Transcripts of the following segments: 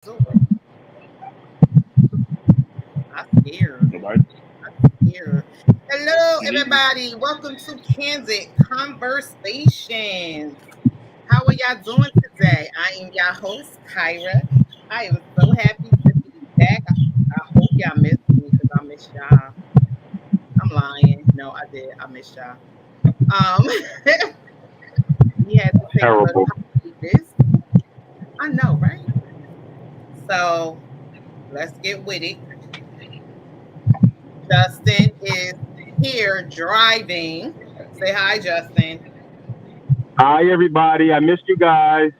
Super. I scared. Nobody. Scared. Hello, You need everybody. Welcome to Kansas Conversations. How are y'all doing today? I am your host, Kyra. I am so happy to be back. I hope y'all missed me because I missed y'all. I'm lying. No, I did. I missed y'all. Um, we had to take a little terrible. hiatus. I know, right? So let's get with it. Justin is here driving. Say hi, Justin. Hi, everybody. I missed you guys.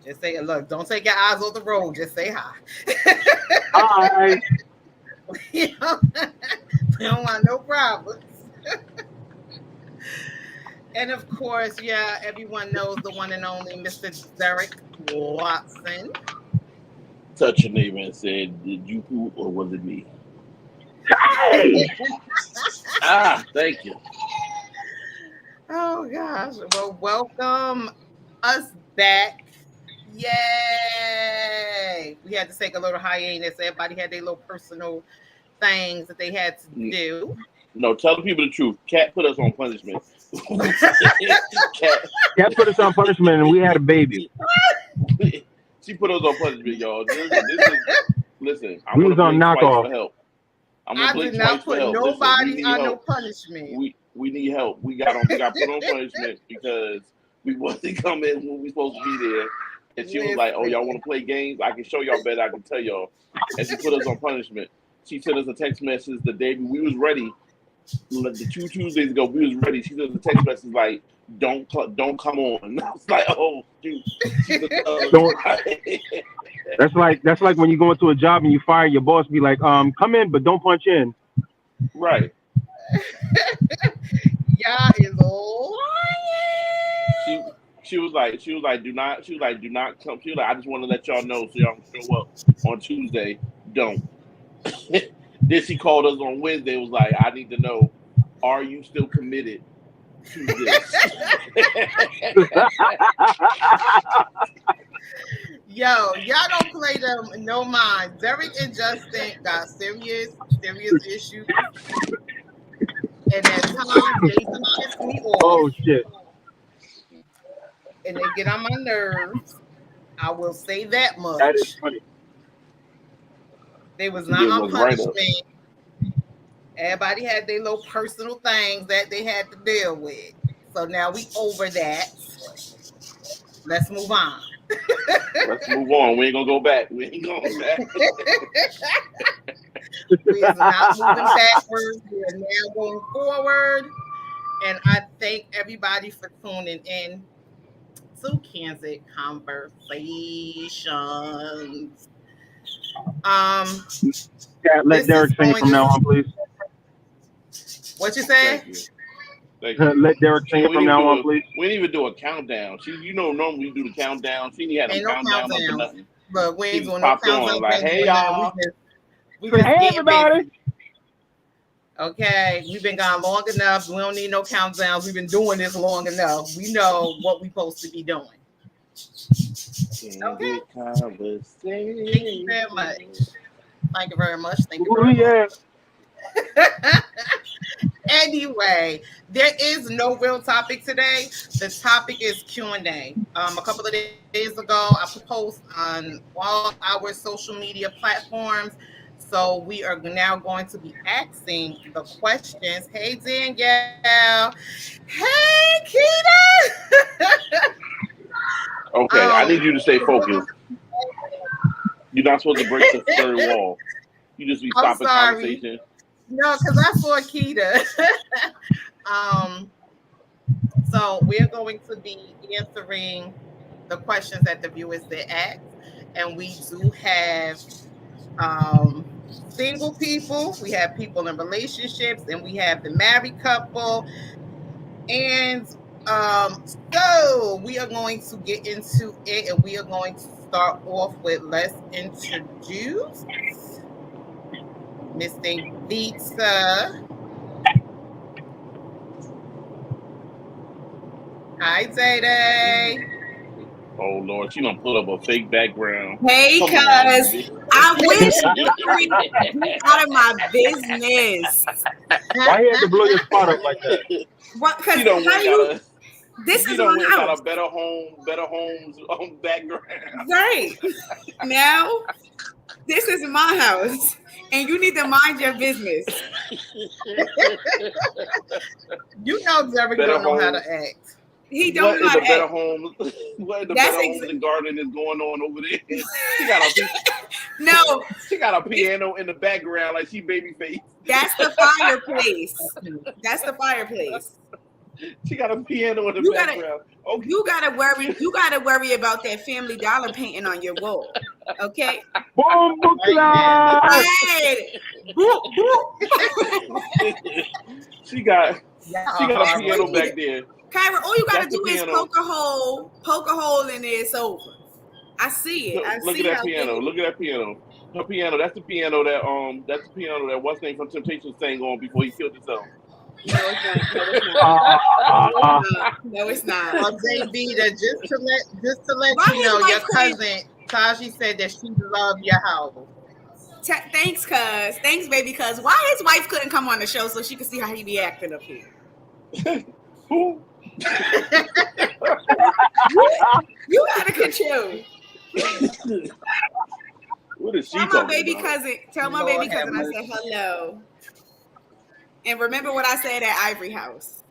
Just say, look, don't take your eyes off the road. Just say hi. Hi. we, don't, we don't want no problems. And of course, yeah, everyone knows the one and only Mr. Derek Watson. Touched your neighbor and said, "Did you poop or was it me?" Hey. Thank you. Oh gosh. Well, welcome us back. Yay! We had to take a little hiatus. Everybody had their little personal things that they had to do. No, tell the people the truth. Cat put us on punishment. Cat, Cat put us on punishment and we had a baby. she put us on punishment, y'all. This is listen. I'm We gonna was on blink twice knockoff. for help. I'm gonna I blink did twice not for put help. Listen, we nobody need on no help. punishment. We need help. We got put on punishment because we wasn't coming when we supposed to be there. And she was like, "Oh, Listen, y'all want to play games? I can show y'all better. I can tell y'all." And she put us on punishment. She sent us a text message the day we was ready. The 2 Tuesdays ago, we was ready. She sent us a text message like, don't come on." I was like, "Oh shoot." She's a thug. Don't. That's like when you go into a job and you fire your boss. Be like, come in, but don't punch in. Right. y'all is lying. She do not come. She was like, "I just want to let y'all know so y'all can show up on Tuesday. Don't." Then she called us on Wednesday. Was like, "I need to know, are you still committed to this?" Yo, y'all don't play them no mind. Derek and Justin got serious issues. And at times they do piss me Oh off shit. and they get on my nerves. I will say that That is much. funny. They was She not gave on us right up. punishment. Everybody had their little personal things that they had to deal with. So now we over that. Let's move on. Let's move on. We ain't gonna go back. We ain't going back. We is not moving backwards. We are now going forward. And I thank everybody for tuning in to Kansas Conversations. Um, Cat, let this is Derek sing it going from to now on, please. what you say? Thank you. Thank you. Let Derek She sing it we from didn't even now do on, a please. we didn't even do a countdown. Normally we do the countdown. She didn't have them Ain't no countdown up or countdowns. nothing. But we She ain't just doing no popped countdowns. on We like, ain't "Hey doing nothing. y'all." We Say, just hey getting everybody. busy. Okay, we've been gone long enough. We don't need no countdowns. We've been doing this long enough. We know what we're supposed to be doing. Okay. Candid Thank you very conversation. much. Thank you very much. Thank you Ooh, very yeah. much. Anyway, there is no real topic today. The topic is Q&A. A couple of days ago, I put a post on all our social media platforms. So we are now going to be asking the questions. Hey, Danielle. Hey, Keita. Okay, I need you to stay So we're focused. You're not supposed to break the third wall. You just be I'm stopping sorry. conversation. No, because I saw Keita. um, so we're going to be answering the questions that the viewers did ask, and we do have um, single people, we have people in relationships, and we have the married couple. And um, so we are going to get into it, and we are going to start off with let's introduce Miss Vita. Hi, Day Day. Oh Lord, she done put up a fake background. Hey, Come cuz on, bitch. I wish you out of my business. Why you had to blow your spot up like that? What? Because She done how went you? got a. This She is done my went got house, a better homes background. right? Now, this is my house, and you need to mind your business. You know Derek Better don't know how homes. to act. He don't What know in how the to better act. homes? What in the That's better homes and garden is going on over there? She got a No, she got a piano in the background like she babyface. that's the fireplace. That's the fireplace. She got a piano in the You gotta, background. Okay. you gotta worry. You gotta worry about that Family Dollar painting on your wall. Okay. Boom, boom, Right. Hey, boop, boop. She got Yeah, a piano back there. Kyra, all you gotta That's the do is piano. poke a hole in there. It's over. I see it. I Look see at that how piano. big- Look at that piano. Her piano. That's the piano that what's name from Temptation sang on before he killed himself. No, it's not. No, it's not. Well, Davida, just to let Why you know, his your wife couldn't- cousin Taji said that she loved your house. Thanks, cuz. Thanks, baby, cuz. Why his wife couldn't come on the show so she could see how he be acting up here? Who? You gotta control. What is she Tell my talking baby about? cousin. Tell my Lord baby cousin I have said hello. And remember what I said at Ivory House.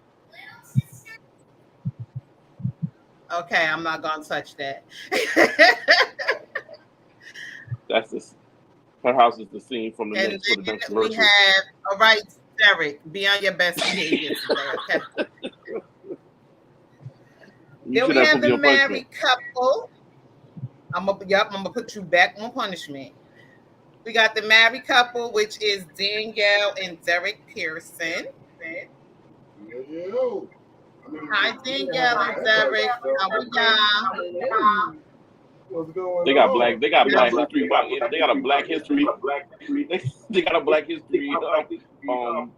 Okay, I'm not gonna touch that. That's this. Her house is the scene from the And next for the then next we commercial. have, all right, Derek, be on your best behavior today, okay? You Then should we have have put the me on punishment. married couple. I'm gonna put you back on punishment. We got the married couple, which is Danielle and Derek Pearson. Hi, Danielle and Derek. How are y'all? What's going They got on? black. They got black history. They got a black history. They got a black history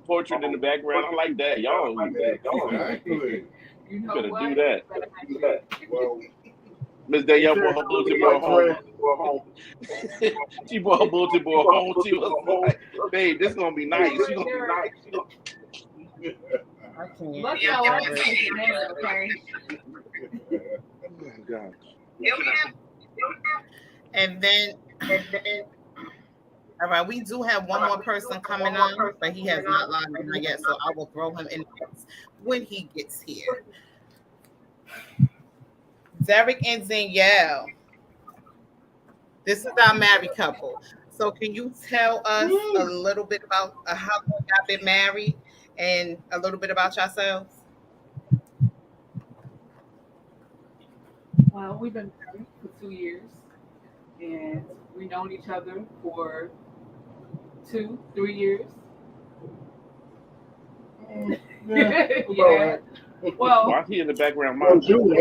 portrait in the background. I like that. Y'all Exactly. You know better what? do that. Well, Miss Danielle brought her bulletin board home. She brought her bulletin board home. She was like, "Babe, this gonna be nice." She gonna be nice. I can't. Look how I take your name, okay? Oh my God. And then, all right, we do have one more person coming on, but he has not logged in yet, so I will throw him in when he gets here. Derek and Danielle. This is our married couple. So can you tell us a little bit about how long y'all been married and a little bit about yourselves? Well, we've been married for 2 years, and we've known each other for 2-3 years. Yeah. Well, Why is he in the background? Well, June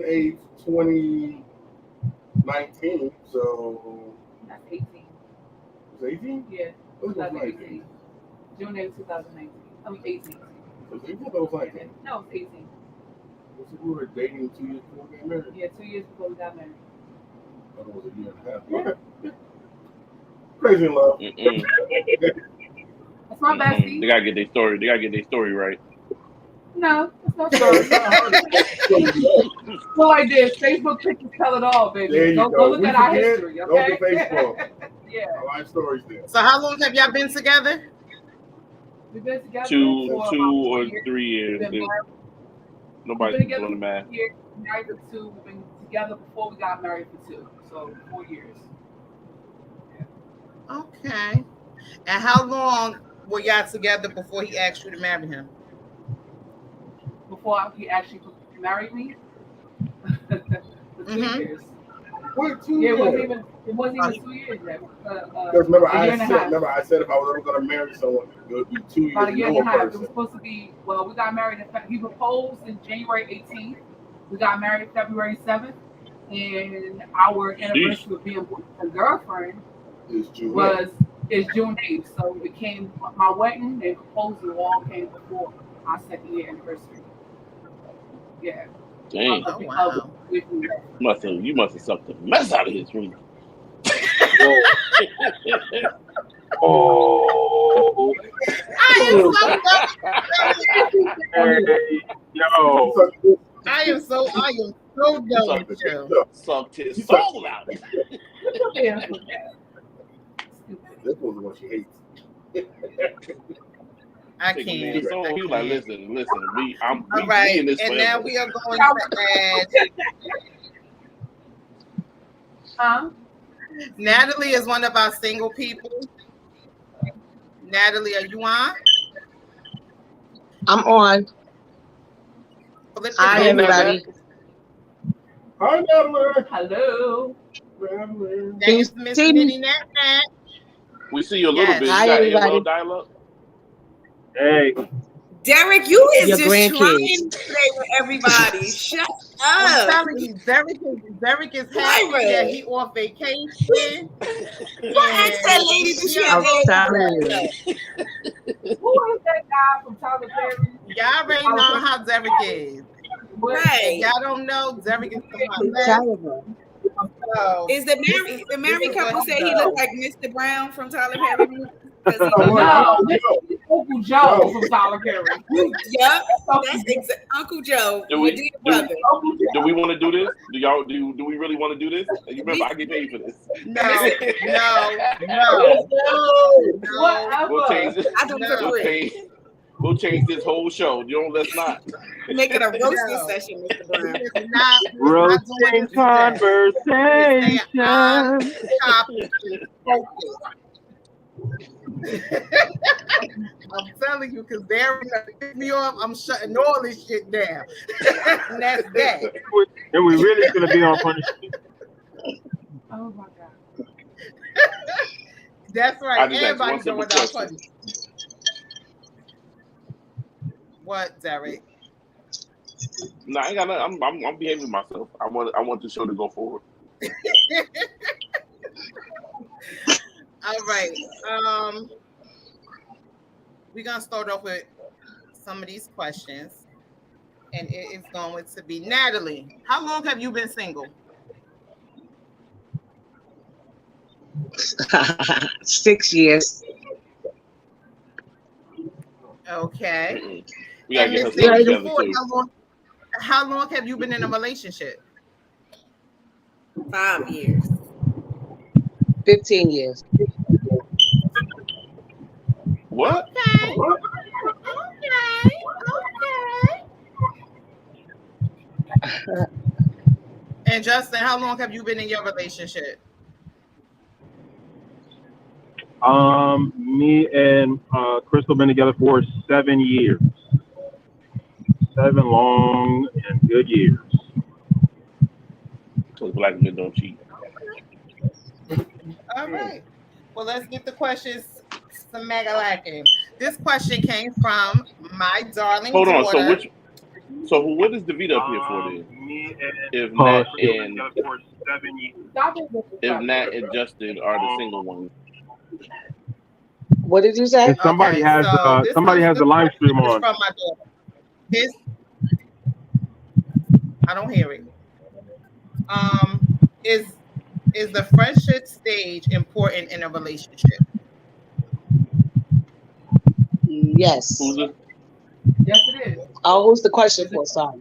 8th, 2019. So that's 18. it's 18? Yeah, It was 19. 2018. June 8th, 2019. I mean 18. It was 18 or it was 19? No, it's 18. So we were dating 2 years before we got married. Yeah, 2 years before we got married. I thought it was a year and a half. Okay. Crazy in love. Mm-mm. That's my bestie. They gotta get their story. They gotta get their story right. No, that's not true. So like this, Facebook pictures tell it all, baby. There you Go go. look We at our forget, history, go okay? to Facebook. Yeah. A lot of stories there. So how long have y'all been together? We've been together Two for or about 4 years. 3 years. We've been Nobody's together doing the math. for 4 years, married for 2. We've been together before we got married for 2. So 4 years. Okay. And how long were y'all together before he asked you to marry him? Before he actually married me. For 2 years. What, 2 Yeah, years? it wasn't even 2 years yet. Because remember, a year and a half. I said if I was ever going to marry someone, it would be 2 years. About a year and to a know half. It person. was supposed to be, well, we got married. He proposed in January 18th. We got married February 7th. And our anniversary of being a girlfriend It's June. is June 8th. So it came, my wedding and proposal all came before our 2nd year anniversary. Yeah. Dang. Oh, wow. You must have sucked the mess out of his room. Oh, I am so hey, yo. I am so done with you. Sucked his soul out. This was the one she hates. I Take a can't. man's soul. He was like, listen, we All we right, in this and forever. now we are going to add. Natalie is one of our single people. Natalie, are you on? I'm on. Hi, everybody. Hi, Natalie. Hello. Thanks, Miss See me? Minnie Nat Nat. We see you a little Yes. bit. You Hi, got everybody. AOL dial-up? Hey, Derek, you is Your just grandkids. trying to play with everybody. Shut I'm up. telling you, Derek is happy Lyra. that he on vacation. What asked that lady to she I'm have telling you. Who is that guy from Tyler Perry? Y'all already know how Derek is. Right. Y'all don't know, Derek is from my I'm left. telling you. So, Is the married this is couple what he say he does. looked like Mr. Brown from Tyler Perry? Because he No, this is Uncle Joe from Tyler Perry. Yep, that's Uncle Joe, Do your we- dear do- brother. Do we want to do this? Do we really want to do this? You remember I get paid for this. No. Whatever. We'll change this. I do it for free. We'll change this whole show. Let's not. Make it a roasting No. session, Mr. Brown. It's not doing roasting this today. conversation. Topic focus. I'm telling you, because they're gonna pick me off. I'm shutting all this shit down. And that's that. And we really gonna be on punishment. Oh my God. That's I right. just asked one Everybody's simple doing that question. funny. What, Derek? No, I ain't got nothing. I'm behaving myself. I want the show to go forward. All right. We're gonna start off with some of these questions, and it is going to be Natalie. How long have you been single? 6 years. Okay. We gotta And get her Miss stuff Cindy, together before, too. how long have you been in a relationship? 5 years. 15 years. What? Okay. And Justin, how long have you been in your relationship? Me and Crystal been together for 7 years. 7 long and good years. Because black men don't cheat. All right. Well, let's get the questions smagalacking. This question came from my darling Hold on. daughter. So what is Davita up here for then? Me If and Nat Crystal been and together for 7 years. Stop it with the if Nat and Justin are the single ones. What did you say? And somebody Okay, has so this somebody is has the live stream It's on. from my daughter. This, I don't hear it. Is the friendship stage important in a relationship? Yes. Who's the, Yes, it is. Oh, who's the question for? Sorry.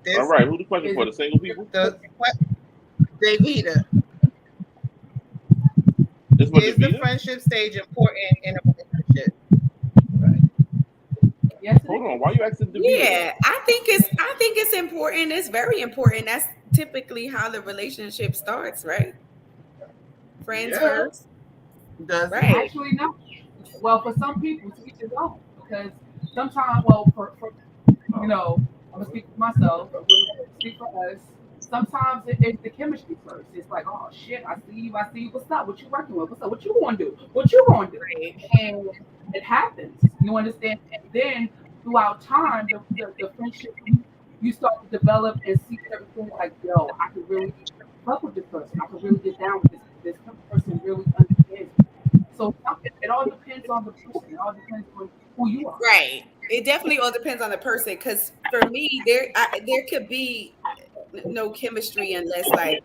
This, all right, who's the question for? The single people? Davida, This was is the Davita? friendship stage important in a relationship? Yes, it Hold is. on, why you asking Davita? Yeah, I think it's important. It's very important. That's typically how the relationship starts, right? Friends Yeah. first. Does Right. Actually, no. Well, for some people, to each his own. Because sometimes, well, for I'm gonna speak for myself, speak for us. Sometimes it's the chemistry first. It's like, oh shit, I see you. What's up? What you working with? What's up? What you gonna do? What you gonna do? And it happens. You understand? And then throughout time, the friendship you start to develop and see everything like, yo, I can really fuck with this person. I can really get down with this. This person really understands me. So it all depends on the person. It all depends on who you are. Right. It definitely all depends on the person. Because for me, there could be no chemistry unless like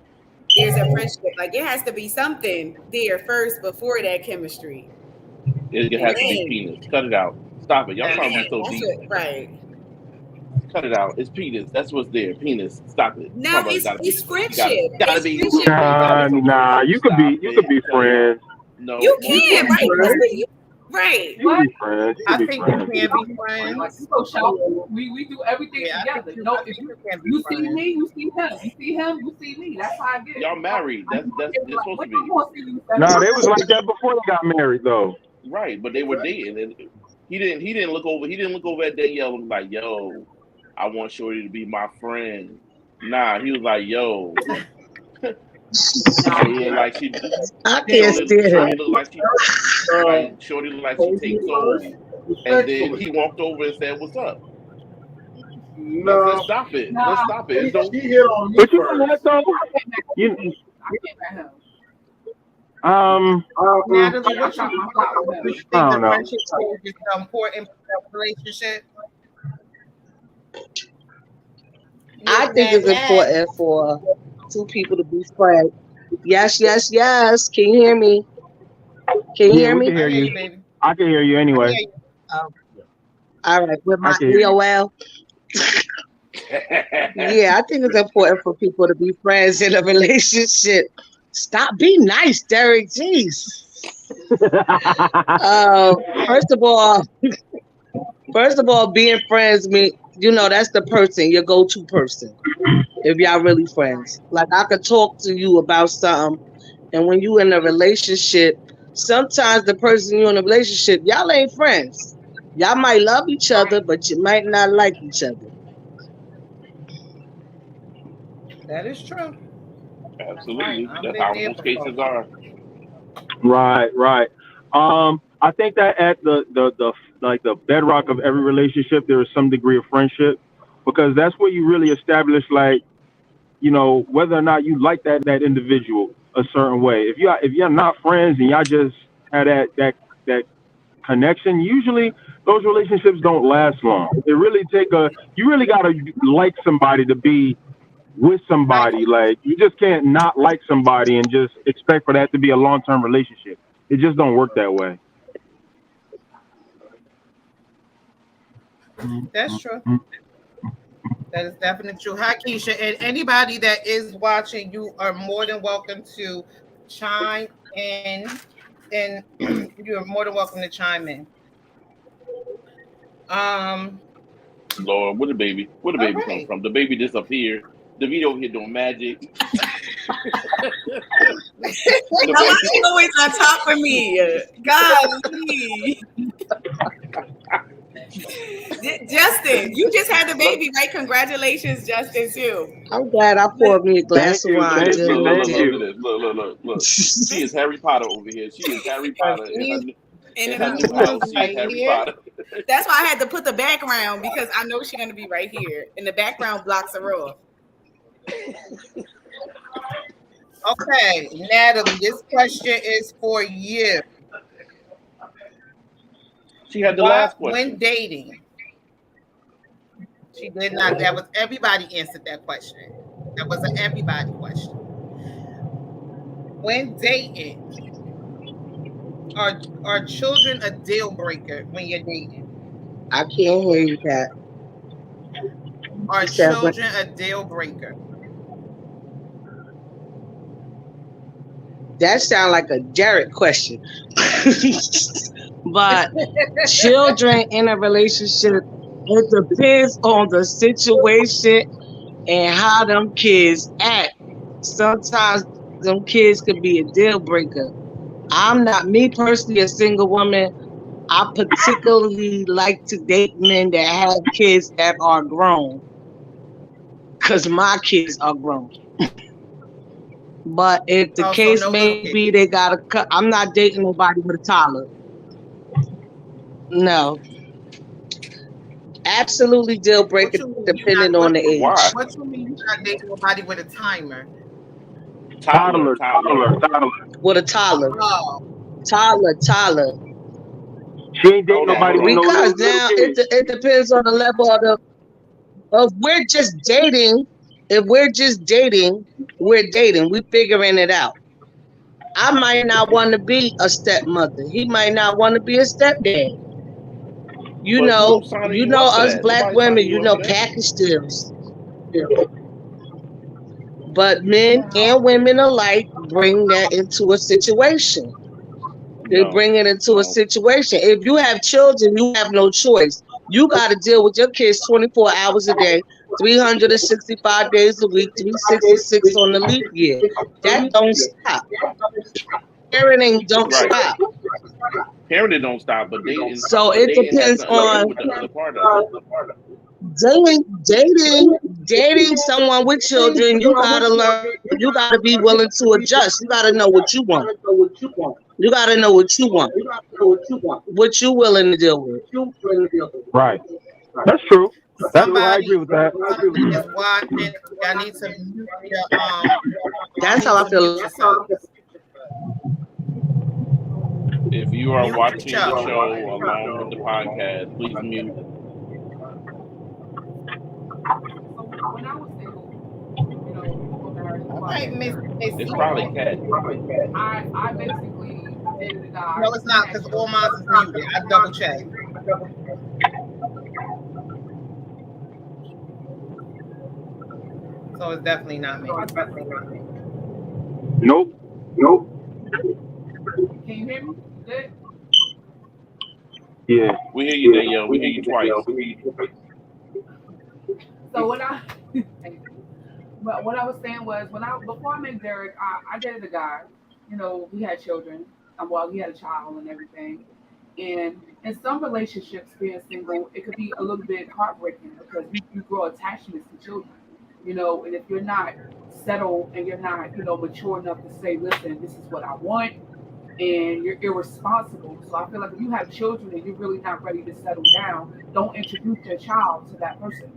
there's a friendship. Like it has to be something there first before that chemistry. It has to be penis. Cut it out. Stop it. Y'all trying to be so That's deep. what, right. Cut it out. It's penis. That's what's there. Penis. Stop it. Now Somebody it's friendship. Gotta It's be. friendship. Nah. You could be friends. No. You can, right? Right. You could be friends. You I could be think you friends. can be Like, friends. you go shopping. We do everything Yeah, I think together. you- No, I if think you you can be you see friends. me, you see him. You see him, you see me. That's how I get. Y'all married. That's it's supposed to be. Nah, they was like that before they got married, though. Right, but they were dating, and he didn't look over at Danielle and was like, "Yo, I want Shorty to be my friend." Nah, he was like, "Yo." Shorty look like she. I can't stand Shorty him. look like Shorty look like she takes over. And then he walked over and said, "What's up?" No, Let's stop it. Let's stop it. Don't. she hit on you But you know first. what, though? You, I can't at him. Natalie, what you I think I the don't know. friendship stage is so important for the relationship? I think it's important for two people to be friends. Yes, yes, yes. Can you hear me? Can you Yeah, hear we me? can hear you. baby. I can hear you anyway. All right, with my I can hear you. AOL. Yeah, I think it's important for people to be friends in a relationship. Stop, be nice, Derek. Jeez. First of all, being friends mean that's the person, your go-to person. If y'all really friends, like I could talk to you about something, and when you in a relationship, sometimes the person you in a relationship, y'all ain't friends. Y'all might love each other, but you might not like each other. That is true. Absolutely. I've That's been how there most before. cases are. Right. I think that at the bedrock of every relationship, there is some degree of friendship, because that's where you really establish, like, whether or not you like that individual a certain way. If you're not friends and y'all just have that connection, usually those relationships don't last long. You really gotta like somebody to be with somebody. Like, you just can't not like somebody and just expect for that to be a long-term relationship. It just don't work that way. That's true. That is definitely true. Hi, Keisha. And anybody that is watching, you are more than welcome to chime in. And you are more than welcome to chime in. Lord, where the baby come right. from? The baby disappeared. The video over here doing magic. He's always on top of me. Golly. Justin, you just had the baby, right? Congratulations, Justin, too. I'm glad I poured me a glass of wine. Thank you. Look. She is Harry Potter over here. She is Harry Potter in her new house. She is Harry Potter. That's why I had to put the background, because I know she's gonna be right here, and the background blocks her off. Okay, Natalie, this question is for you. She had the last question. When dating, she did not. That was everybody answered that question. That was an everybody question. When dating, are children a deal breaker when you're dating? I can't hear you, Pat. Are children a deal breaker? That sounds like a Derek question. But children in a relationship, it depends on the situation and how them kids act. Sometimes them kids could be a deal breaker. I'm not, me personally, a single woman. I particularly like to date men that have kids that are grown, because my kids are grown. But if the case may be, they gotta cut. I'm not dating nobody with a toddler. No. Absolutely deal breaker, depending on the age. Why? What you mean you're not dating nobody with a timer? Toddler. With a toddler. Oh. Toddler. She ain't dating Okay, nobody hold with on. no Because little now kids. it depends on the level of we're just dating. If we're just dating, we're dating. We figuring it out. I might not want to be a stepmother. He might not want to be a stepdad. But who's signing You you know up for us that? black Nobody's women, signing you you up know for that. package deals. But men Now, and women alike bring that into a situation. They No, bring it into a no. situation. If you have children, you have no choice. You got to deal with your kids 24 hours a day, 365 days a week, 366 on the leap year. That don't stop. Parenting don't Right. stop. Parenting don't stop, but So it dating has depends nothing to do on with the other part of it. dating someone with children. You gotta learn. You gotta be willing to adjust. You gotta know what you want. You gotta know what you want. What you willing to deal with. Right. That's true. That's true. I agree Somebody with that. is watching. Y'all need to mute your you That's need how I to mute feel. yourself. If you are Mute the watching the show. show along with the podcast, please mute. so when I was single, you know, before marriage, All before I right, met Miss Derek, It's Missy. probably Cat. I basically dated a guy. No, it's We not had because all children. mine is muted. I double checked. So it's definitely not me. Nope. Can you hear me? Good. Yeah. We hear you, Danielle. We hear you twice. So but what I was saying was before I met Derek, I dated a guy. You know, we had children. Well, we had a child and everything. And in some relationships, being single, it could be a little bit heartbreaking because you grow attachments to children. You know, and if you're not settled and you're not, mature enough to say, listen, this is what I want, and you're irresponsible. So I feel like if you have children and you're really not ready to settle down, don't introduce your child to that person.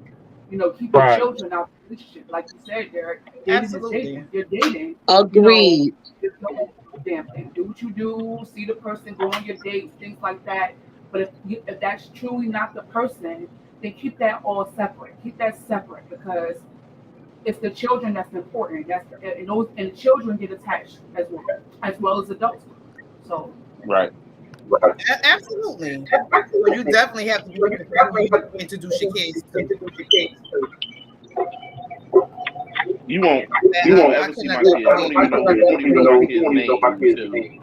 Keep your Right. children out of the relationship. Like you said, Derek, dating is Absolutely. dating. You're dating. Agreed. Just don't do the damn thing. Do what you do. See the person. Go on your dates. Things like that. But if that's truly not the person, then keep that all separate. Keep that separate because it's the children that's important. And children get attached as well as adults. So Right. Absolutely. So you definitely have to be careful who you introduce your kids to. You won't I ever see my cannot kids. You don't even know my kids' name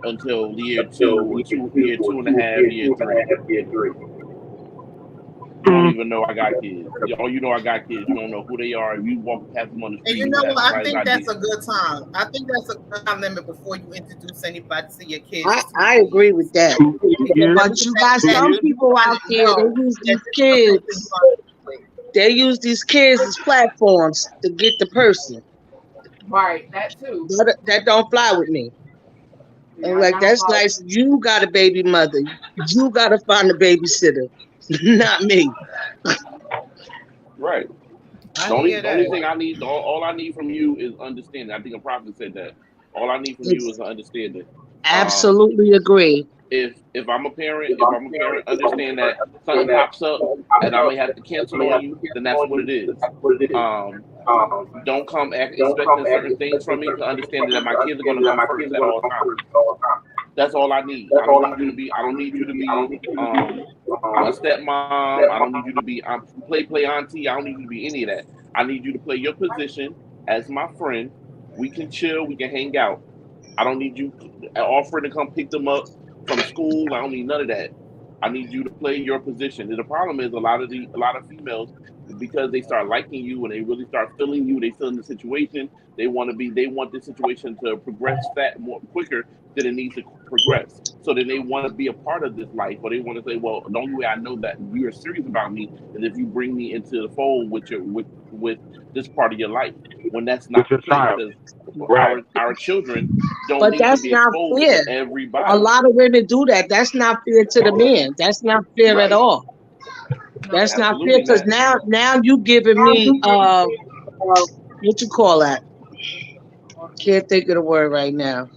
until year 2 or year 2.5, year 3. You don't even know I got kids. All you know I got kids. You don't know who they are. If you walk past them on the And street, you you know have what? the I think right that's idea. a good time. I think that's a good time limit before you introduce anybody to your kids. I agree with that. Yeah. But you got some people out there, they use these kids as platforms to get the person. right, that too. That don't fly with me. Yeah, I'm like, not that's about nice. You got a baby mother. You got to find a babysitter, not me. Right. I The only hear thing that. I need, all I need from you is understanding. I think a prophet said that. All I need from you is understanding. Absolutely agree. If I'm a parent, understand that something pops up and I may have to cancel on you, then that's what it is. Don't come expecting certain things from me to understand that my kids are going to come first at all times. That's all I need. I don't need you to be a stepmom. I don't need you to be play auntie. I don't need you to be any of that. I need you to play your position as my friend. We can chill. We can hang out. I don't need you offering to come pick them up from school. I don't need none of that. I need you to play your position. And the problem is a lot of females, because they start liking you and they really start feeling you, they feel in the situation. They want this situation to progress more quicker than it needs to progress. So then they want to be a part of this life, or they want to say, well, the only way I know that you are serious about me is if you bring me into the fold with this part of your life. When that's not the With your case, child. because Right. our children don't But need to that's be not exposed fair. to everybody. A lot of women do that. That's not fair to the men. That's not fair at Right. all. That's not fair Absolutely because not. now you giving me what you call that? Can't think of the word right now.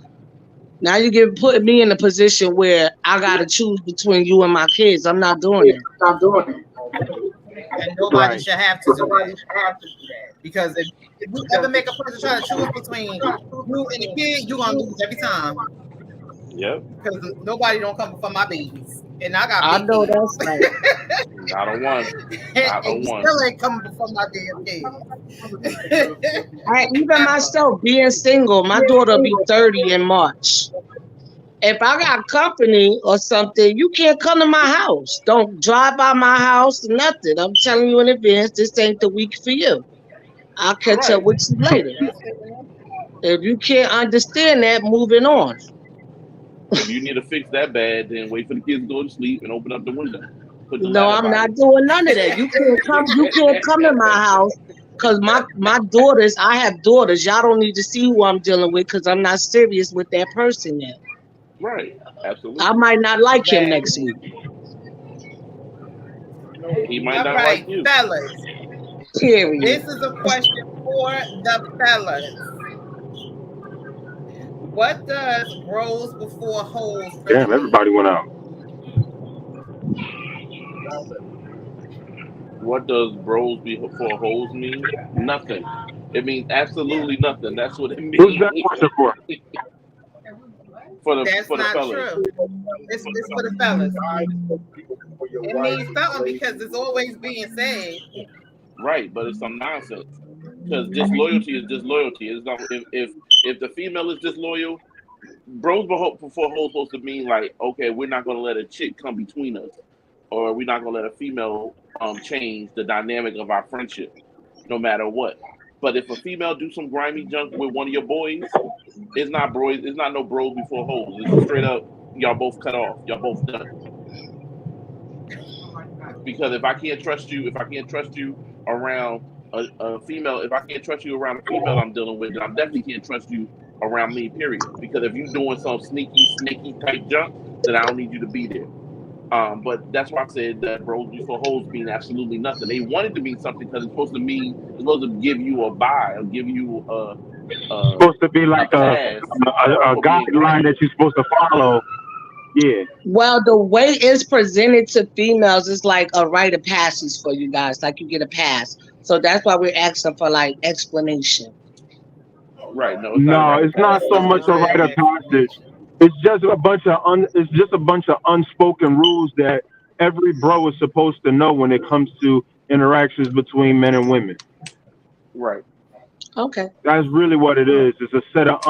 Now you putting me in a position where I gotta choose between you and my kids. I'm not doing that. Stop doing it. And nobody Right. should have to do that. Because if you ever make a person try to choose between you and the kid, you're gonna lose every time. Yep. Because nobody don't come for my babies. And I got I big know kids. that's right. Not a one. Not a And you one. still ain't coming before my damn kids. Even myself being single, my daughter will be 30 in March. If I got company or something, you can't come to my house. Don't drive by my house, nothing. I'm telling you in advance, this ain't the week for you. I'll catch up Right. with you later. If you can't understand that, moving on. If you need to fix that bad, then wait for the kids to go to sleep and open up the window. Put the No, ladder I'm by not it. doing none of that. You can't come in my house because my daughters, I have daughters. Y'all don't need to see who I'm dealing with because I'm not serious with that person yet. Right. Absolutely. I might not like him next week. He might All not right, like you. fellas. Period. This is a question for the fellas. What does bros before hoes really Damn, mean? everybody went out. What does bros before hoes mean? Nothing. It means absolutely nothing. That's what it means. Who's that question for? That's for the not fellas. true. It's for the fellas. It means something because it's always being said. Right, but it's some nonsense. Because disloyalty is disloyalty. It's not if the female is disloyal, bros before hoes supposed to mean like, okay, we're not gonna let a chick come between us, or we're not gonna let a female change the dynamic of our friendship, no matter what. But if a female do some grimy junk with one of your boys, it's not bros. It's not no bros before hoes. It's straight up, y'all both cut off. Y'all both done. Because if I can't trust you around a female, if I can't trust you around a female I'm dealing with, then I definitely can't trust you around me, period. Because if you're doing some sneaky type junk, then I don't need you to be there. But that's why I said that bros before hoes mean absolutely nothing. They wanted to mean something because it's supposed to give you a buy or give you Supposed to be like a pass guideline that you're supposed to follow. Yeah. Well, the way it's presented to females is like a rite of passage for you guys. Like you get a pass. So that's why we're asking for like explanation. Right. No, It's not so much a rite of passage. It's just a bunch of unspoken rules that every bro is supposed to know when it comes to interactions between men and women. Right. Okay. That's really what it is. It's a set of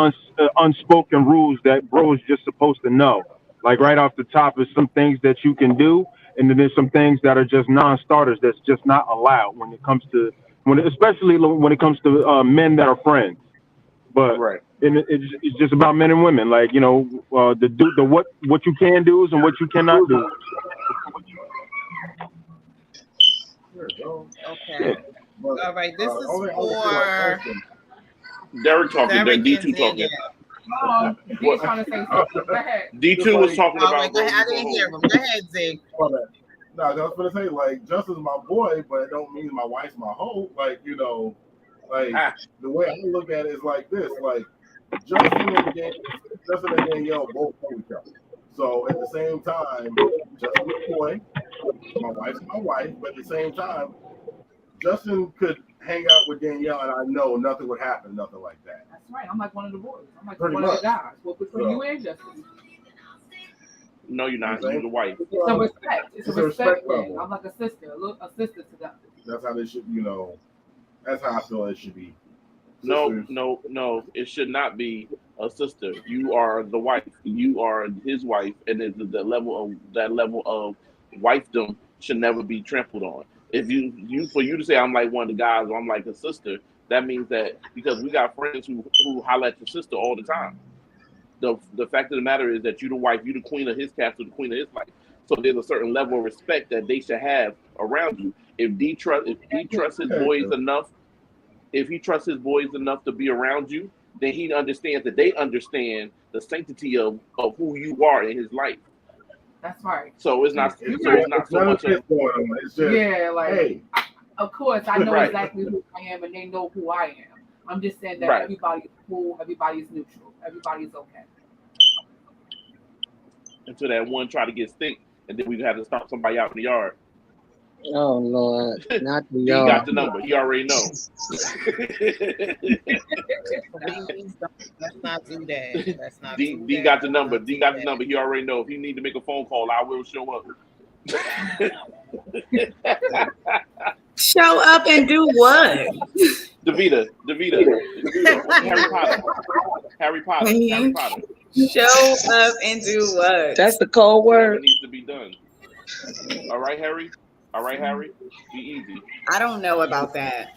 unspoken rules that bros just supposed to know. Like right off the top, is some things that you can do, and then there's some things that are just non-starters that's just not allowed when it comes to especially when it comes to men that are friends. But right. And it's just about men and women, like what you can do and what you cannot do. Okay. All right. This is for Derek talking. Derek D2 and talking. He's trying to say something. Go ahead. D2 was talking All about. right, go ahead. I didn't hear him. Go ahead, Zig. No, I was gonna say like Justin's my boy, but it don't mean my wife's my hoe. Like the way I look at it is like this: like Justin and Danielle both know each other. So at the same time, Justin's my boy, my wife's my wife, but at the same time, Justin could hang out with Danielle, and I know nothing would happen, nothing like that. That's right. I'm like one of the boys. I'm like Pretty one much. of the guys. Well, between you and Justin. No, you're not. You're the wife. It's a respect. It's a respect thing. level. I'm like a sister to them. That's how they should, that's how I feel it should be. No, Sisters. it should not be a sister. You are the wife. You are his wife, and that level of wifedom should never be trampled on. If for you to say I'm like one of the guys or I'm like a sister, that means that because we got friends who holler at your sister all the time. The fact of the matter is that you the wife, you the queen of his castle, the queen of his life. So there's a certain level of respect that they should have around you. If he trusts his boys enough, to be around you, then he understands that they understand the sanctity of who you are in his life. That's right. So it's not so much of it's just, hey. Of course, I know Right. exactly who I am, and they know who I am. I'm just saying that Right. everybody's cool, everybody's neutral, everybody's okay. until that one try to get stink, and then we have to stomp somebody out in the yard. Oh Lord, not the He got yard. the number. He already know. Please don't, let's not do that. Let's not D, do D that. got the Let's number. not D do got the that. number. He already know. If he need to make a phone call, I will show up. Show up and do what? Davita. Harry Potter. Show up and do what? That's the cold Whatever word. needs to be done. All right, Harry. Be easy. I don't know about that.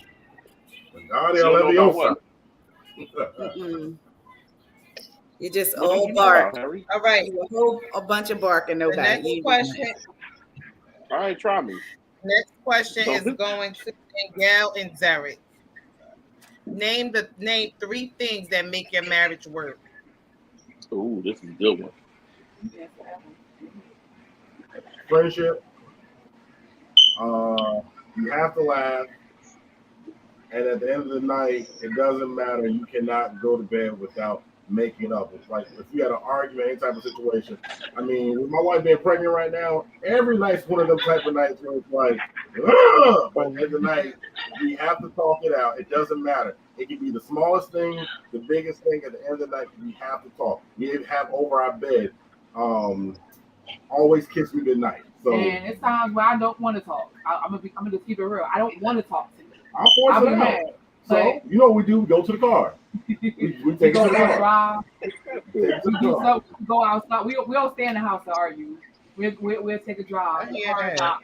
You don't know about what? Mm-mm. You just What all you know bark. about, Harry? All right. You a bunch of bark and The nobody. next You- question. All right, try me. Next question is going to Miguel and Derek. Name 3 things that make your marriage work. Ooh, this is a good one. Friendship. You have to laugh. And at the end of the night, it doesn't matter. You cannot go to bed without making up. It's like if you had an argument, any type of situation. I mean, with my wife being pregnant right now, every night's one of them type of nights where it's like, ugh! But at the end of the night, we have to talk it out. It doesn't matter. It can be the smallest thing, the biggest thing. At the end of the night, we have to talk. We have over our bed. Always kiss me goodnight. So And it's times where I don't want to talk. I'm gonna just keep it real. I don't want to talk to you. I'll force I'm it out. mad. So you know what we do? We go to the car. We take it Go to the for a car. drive. Take it to We the do car. so, go outside. We don't stay in the house to argue. We'll take a drive. I hear that. I'll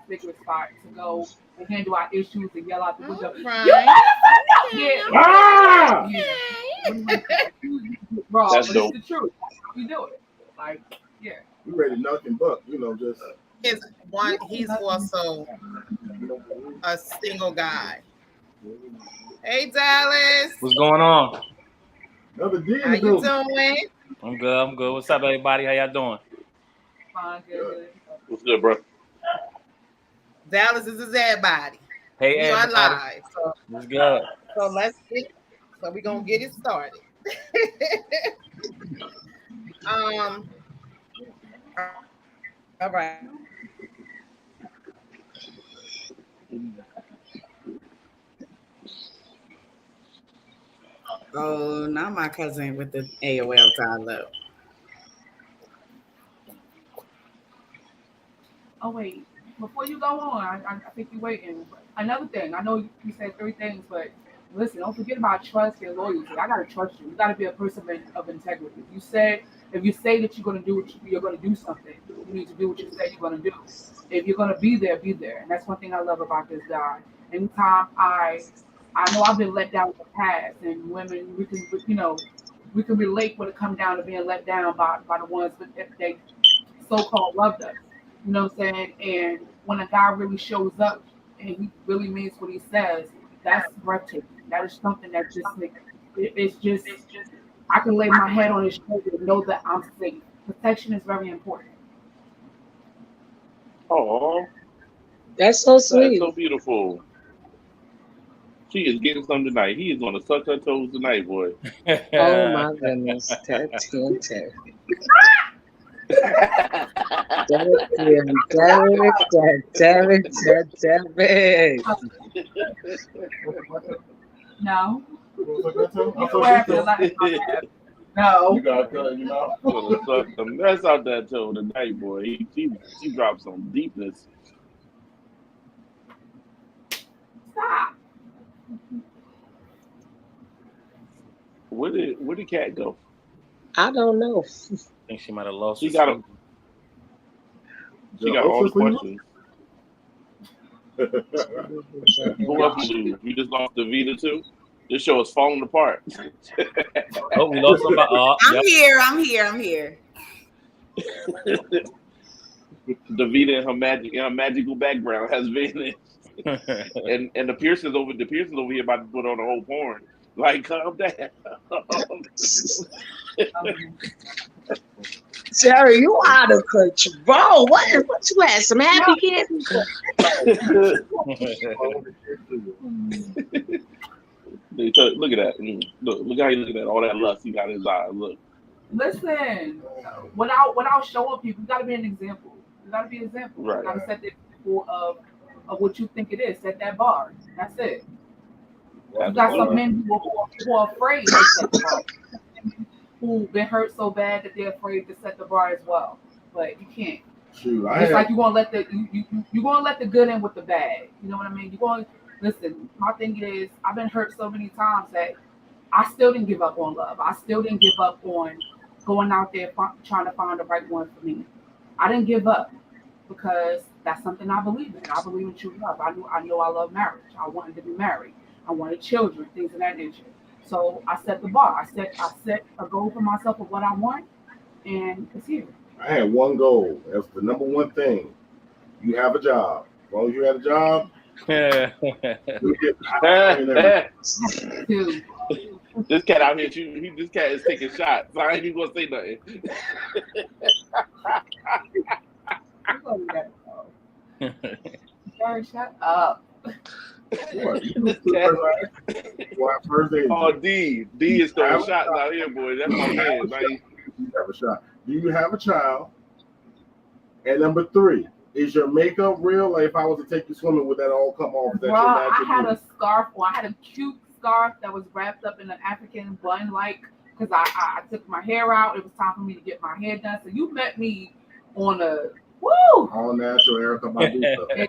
figure a spot to go and handle our issues and yell out the window. Right. You motherfucker! Ah! Bro, That's but dope. it's the truth. We do it. Like, yeah. We ready to knock and buck, just He's also a single guy. Hey Dallas. What's going on? another D in How the you building. doing? I'm good. What's up, everybody? How y'all doing? Fine, good. What's good, bro? Dallas is everybody. Hey, We are everybody. live. So What's good? we're gonna get it started. All right. Oh, not my cousin with the AOL dial-up. Oh wait, before you go on, I think you're waiting. Another thing, I know you said 3 things, but listen, don't forget about trust and loyalty. I gotta trust you. You gotta be a person of integrity. If you say that you're gonna do you're gonna do something, you need to do what you say you're gonna do. If you're gonna be there, and that's one thing I love about this guy. Anytime I know I've been let down in the past, and women we can relate when it comes down to being let down by the ones that they so-called loved us. You know what I'm saying? And when a guy really shows up and he really means what he says, that's breathtaking. That is something that just it's just I can lay my head on his shoulder and know that I'm safe. Protection is very important. Oh, That's so that's sweet. so beautiful. She is getting some tonight. He is gonna suck her toes tonight, boy. Oh my goodness. Damn it. No. I'm so No. You gotta cut it, Gonna suck the mess out that toe tonight, boy. She dropped some deepness. Stop. Where did Cat go? I don't know. I think she might have lost. She her got sleep. She got all the questions. Who else you lose? You just lost the Vita too? This show is falling apart. Oh, we lost somebody. I'm here. Davita and her magical background has vanished. and the Pearsons over here about to put on the whole porn. Like, calm down. Jerry, you out of control. What you had? Some happy kids? Look at that. Look how he looking at all that lust he got in his eyes. Look. Listen, without showing people, you got to be an example. You got to be an example. Right. You got to set the example of what you think it is. Set that bar. That's it. You got some men who are afraid to set the bar. Who've been hurt so bad that they're afraid to set the bar as well. But you can't. Shoot, It's like you gonna let you gonna let the good in with the bad. You know what I mean? You going listen. My thing is, I've been hurt so many times that I still didn't give up on love. I still didn't give up on going out there trying to find the right one for me. I didn't give up because that's something I believe in. I believe in true love. I know I love marriage. I wanted to be married. I wanted children, things of that nature. So I set the bar. I set a goal for myself of what I want, and it's here. I had one goal. That's the number one thing. You have a job. As long as you have a job, you get Dude, This cat out here, this cat is taking shots. So I ain't even gonna say nothing. Jerry, shut up. what? First day. Oh, D is throwing shots out here, boy. That's my man. Like, You have a shot. Do you have a child? And number 3, is your makeup real? Like if I was to take you swimming, would that all come off? That Bro, I had a scarf, or I had a cute scarf that was wrapped up in an African bun, like, because I took my hair out. It was time for me to get my hair done. So you met me on a woo. all natural Erica Badu.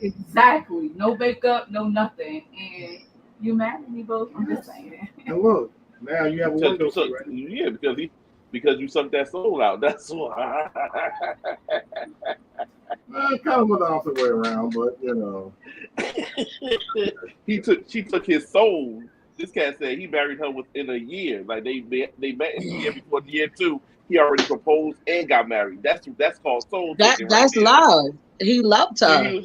Exactly. No makeup, no nothing. And you married me, both. I'm just saying. And look, now you have a window. yeah, because you sucked that soul out. That's why. Kind of went the opposite way around, but you know. She took his soul. This cat said he married her within a year. Like they met in the year before year 2. He already proposed and got married. That's called soul. That's love. He loved her.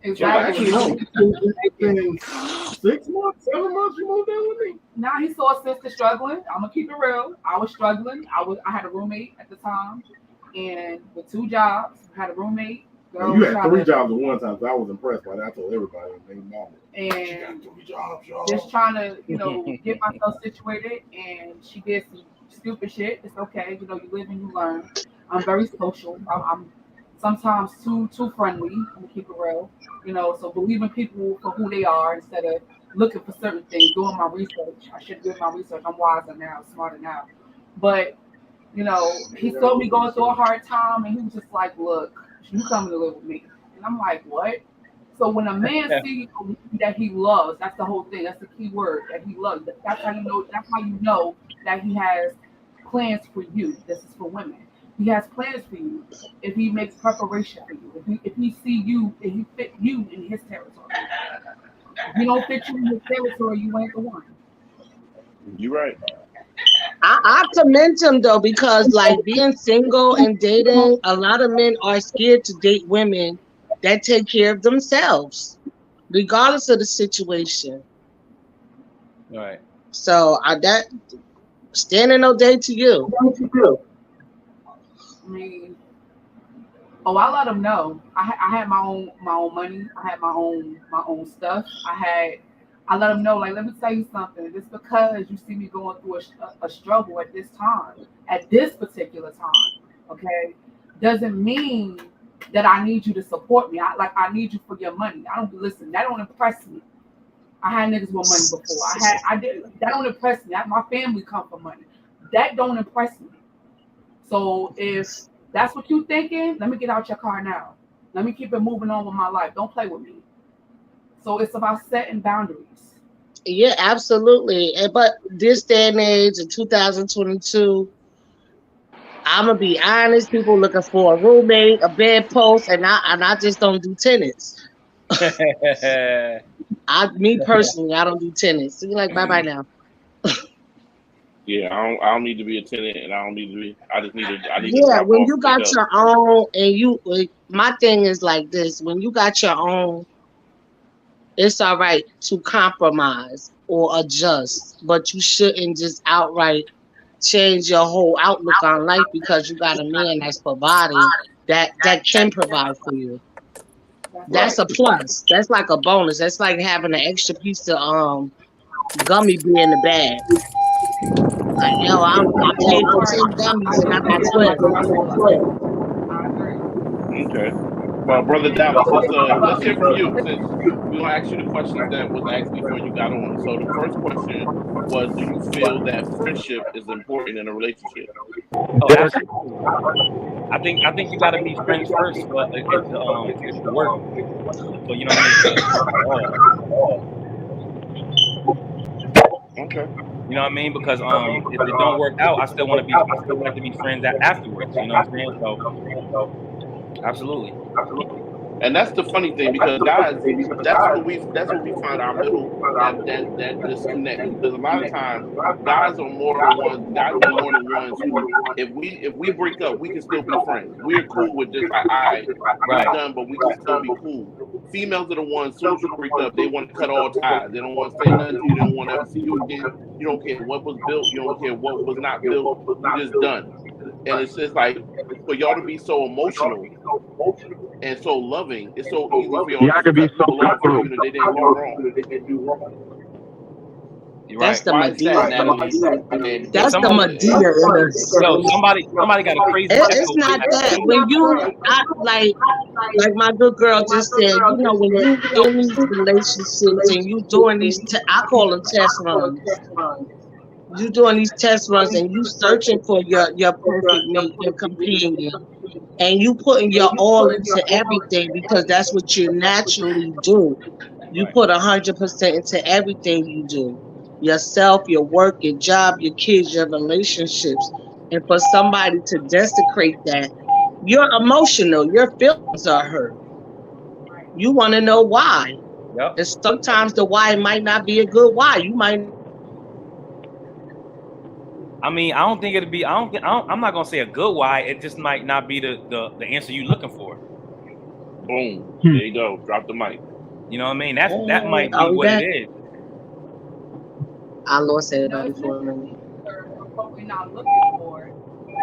Exactly. Within 6 months, 7 months, you moved in with me. Now he saw a sister struggling. I'm gonna keep it real. I was struggling. I had a roommate at the time, and with 2 jobs, I had a roommate. Girl, You had 3 jobs at one time, so I was impressed by that. I told everybody, mama. And 3 jobs, y'all. just trying to, get myself situated. And she did some stupid shit. It's okay. You live and you learn. I'm very social. I'm sometimes too friendly. I'm gonna keep it real. So believing people for who they are instead of looking for certain things, doing my research. I should do my research. I'm wiser now, smarter now. But, he saw me going through a hard time, and he was just like, look, you coming to live with me. And I'm like, what? So when a man sees that he loves, that's the whole thing. That's the key word, that he loves. That's how you know that he has plans for you. This is for women. He has plans for you if he makes preparation for you. If he see you, if he fit you in his territory. If he don't fit you in his territory, you ain't the one. You're right. I commend him though, because like being single and dating, a lot of men are scared to date women that take care of themselves, regardless of the situation. Right. So that standing ovation to you. I mean, I let him know. I had my own money. I had my own stuff. I let him know, like, let me tell you something. Just because you see me going through a struggle at this time, at this particular time, okay, doesn't mean that I need you to support me. I need you for your money. Listen, that don't impress me. I had niggas with money before. That don't impress me. My family come from money. That don't impress me. So if that's what you thinking, let me get out your car now. Let me keep it moving on with my life. Don't play with me. So it's about setting boundaries. Yeah, absolutely. But this day and age in 2022, I'm gonna be honest. People looking for a roommate, a bedpost, and I just don't do tenants. Me personally, I don't do tenants. So you're like, bye now. Yeah, I don't need to be a tenant, and I don't need to be. I just need to. Yeah, when you got your own, and my thing is like this: when you got your own, it's all right to compromise or adjust, but you shouldn't just outright change your whole outlook on life because you got a man that's providing that can provide for you. That's a plus. That's like a bonus. That's like having an extra piece of gummy bear in the bag. Like, yo, I paid for 10 dummies and I got 12. I agree. Okay. Well, brother Dallas, let's hear from you since we're gonna ask you the questions that was asked before you got on. So the first question was, do you feel that friendship is important in a relationship? Oh, absolutely. I think you got to be friends first, but it's to work. So you know what I mean. Okay. You know what I mean? Because if it don't work out, I still want to be friends afterwards. You know what I'm saying? So absolutely. And that's the funny thing, because guys, that's what we find our middle, that disconnect. Because a lot of times guys are more than ones who, if we break up, we can still be friends. We're cool with just like, all right, we're done, but we can still be cool. Females are the ones, as soon as you break up, they want to cut all ties. They don't want to say nothing to you. They don't want to ever see you again. You don't care what was built. You don't care what was not built. You're just done. And it's just like, for y'all to be so emotional and so loving, it's so easy for y'all Y'all could be so cutthroat. they didn't do wrong. That's the Why is that, Medea. Natalie? That's the Medea in us. Yo, somebody got a crazy. It's not that. When you, like my good girl just said, you know, when you in these relationships and you doing these, I call them test runs. You doing these test runs and you searching for your perfect mate, your companion, and you putting your all into everything because that's what you naturally do. You put 100% into everything you do. Yourself, your work, your job, your kids, your relationships. And for somebody to desecrate that, you're emotional. Your feelings are hurt. You want to know why. Yep. And sometimes the why might not be a good why. You might. I mean, I don't think it'd be. I'm not gonna say a good why. It just might not be the answer you're looking for. Boom. There you go. Drop the mic. You know what I mean? That might be what it is. I lost it before a minute. What we're not looking for.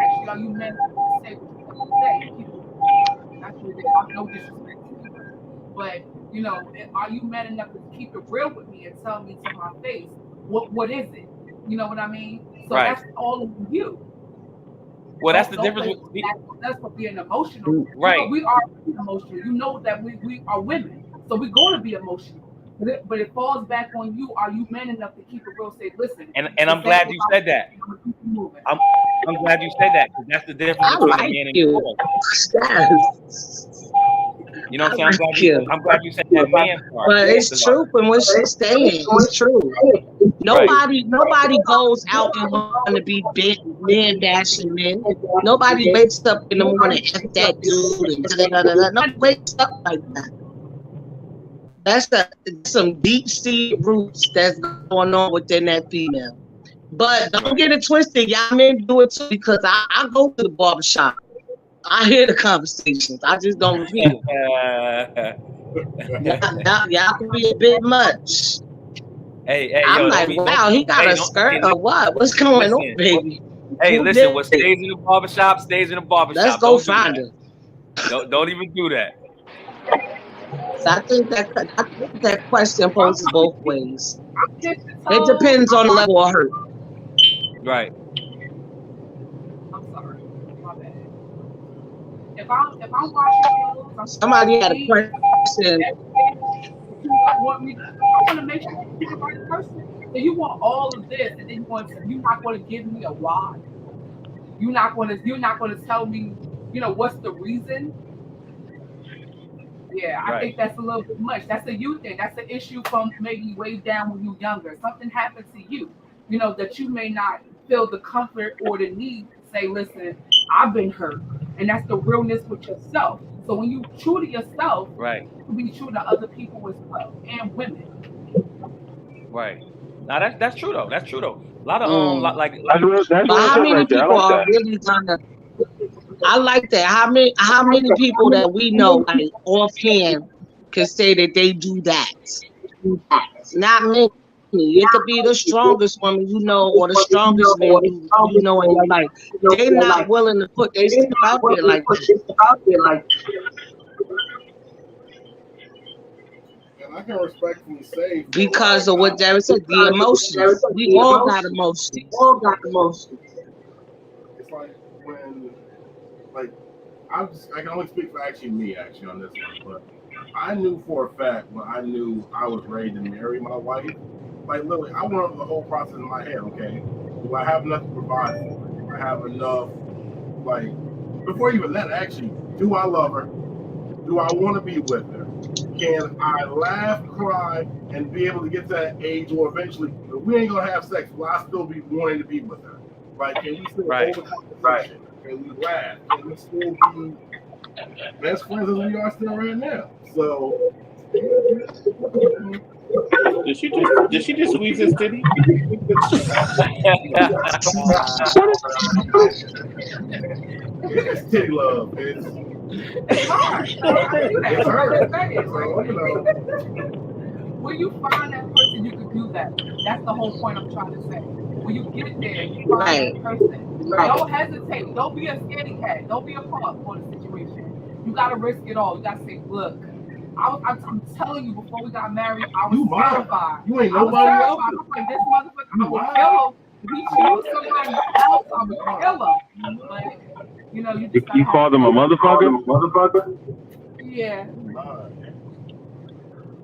Actually, are you meant to say what you say? Actually, no disrespect to you, but you know, are you man enough to keep it real with me and tell me to my face what is it? You know what I mean? So that's all of you. Well, that's the difference. That's for being emotional. Right. You know, we are emotional. You know that we are women, so we're going to be emotional. But it falls back on you. Are you man enough to keep it real? Say, listen. And I'm glad you said that. I'm glad you said that, because that's the difference between a man and a woman. You know what I'm saying? I'm glad you said that man part. But it's true from what she's saying. It's true. Nobody goes out and want to be big man bashing men. Nobody wakes up in the morning F that dude. Nobody wakes up like that. That's some deep seated roots that's going on within that female. But don't get it twisted. Y'all men do it too, because I go to the barbershop. I hear the conversations. I just don't repeat it. Y'all can be a bit much. Hey, I'm like, wow, he got a skirt or what? What's going on, baby? Hey, listen, what stays in the barbershop stays in the barbershop. Let's go find her. Don't even do that. So I think that question poses both ways. It depends on the level of hurt. Right. I'm sorry. My bad. If I'm watching you, Somebody had a question. I want to make sure you're the right person. So you want all of this, and then you're not going to give me a why. You're not going to tell me, you know, what's the reason. Yeah, I think that's a little bit much. That's a you thing. That's an issue from maybe way down when you're younger. Something happened to you, you know, that you may not feel the comfort or the need to say, listen, I've been hurt. And that's the realness with yourself. So when you true to yourself, right, you can be true to other people as well, and women. Right. Now that's true though. That's true though. A lot of how many people are really trying to? I like that. How many people that we know, like offhand, can say that they do that? Not many. It could be the strongest woman you know, or the strongest man you know in your life. They're not willing to put their stuff out there like that. I can respectfully say because of what Derek said, the emotions. We all got emotions. It's like when, like, I can only speak for me on this one, but I knew for a fact when I knew I was ready to marry my wife, like literally, I went over the whole process in my head. Okay, do I have enough to provide for her? Do I have enough? Like, before even that, actually, do I love her? Do I want to be with her? Can I laugh, cry, and be able to get to that age, or eventually, if we ain't gonna have sex, will I still be wanting to be with her? Like, can we still hold a conversation? Can we laugh? Can we still be best friends as we are still right now? So, did she just squeeze his titty? It's titty love. It's hard. It's hard. So, you know. When you find that person, you can do that. That's the whole point I'm trying to say. When you get there, you find that person. Don't hesitate. Don't be a scaredy cat. Don't be a punk on the situation. You gotta risk it all. You gotta say, look, I'm telling you, before we got married, I was terrified. You ain't nobody else. I was like, this motherfucker, I would kill him. If he chose somebody else, I would kill him. But, you know, you call them a motherfucker? Yeah.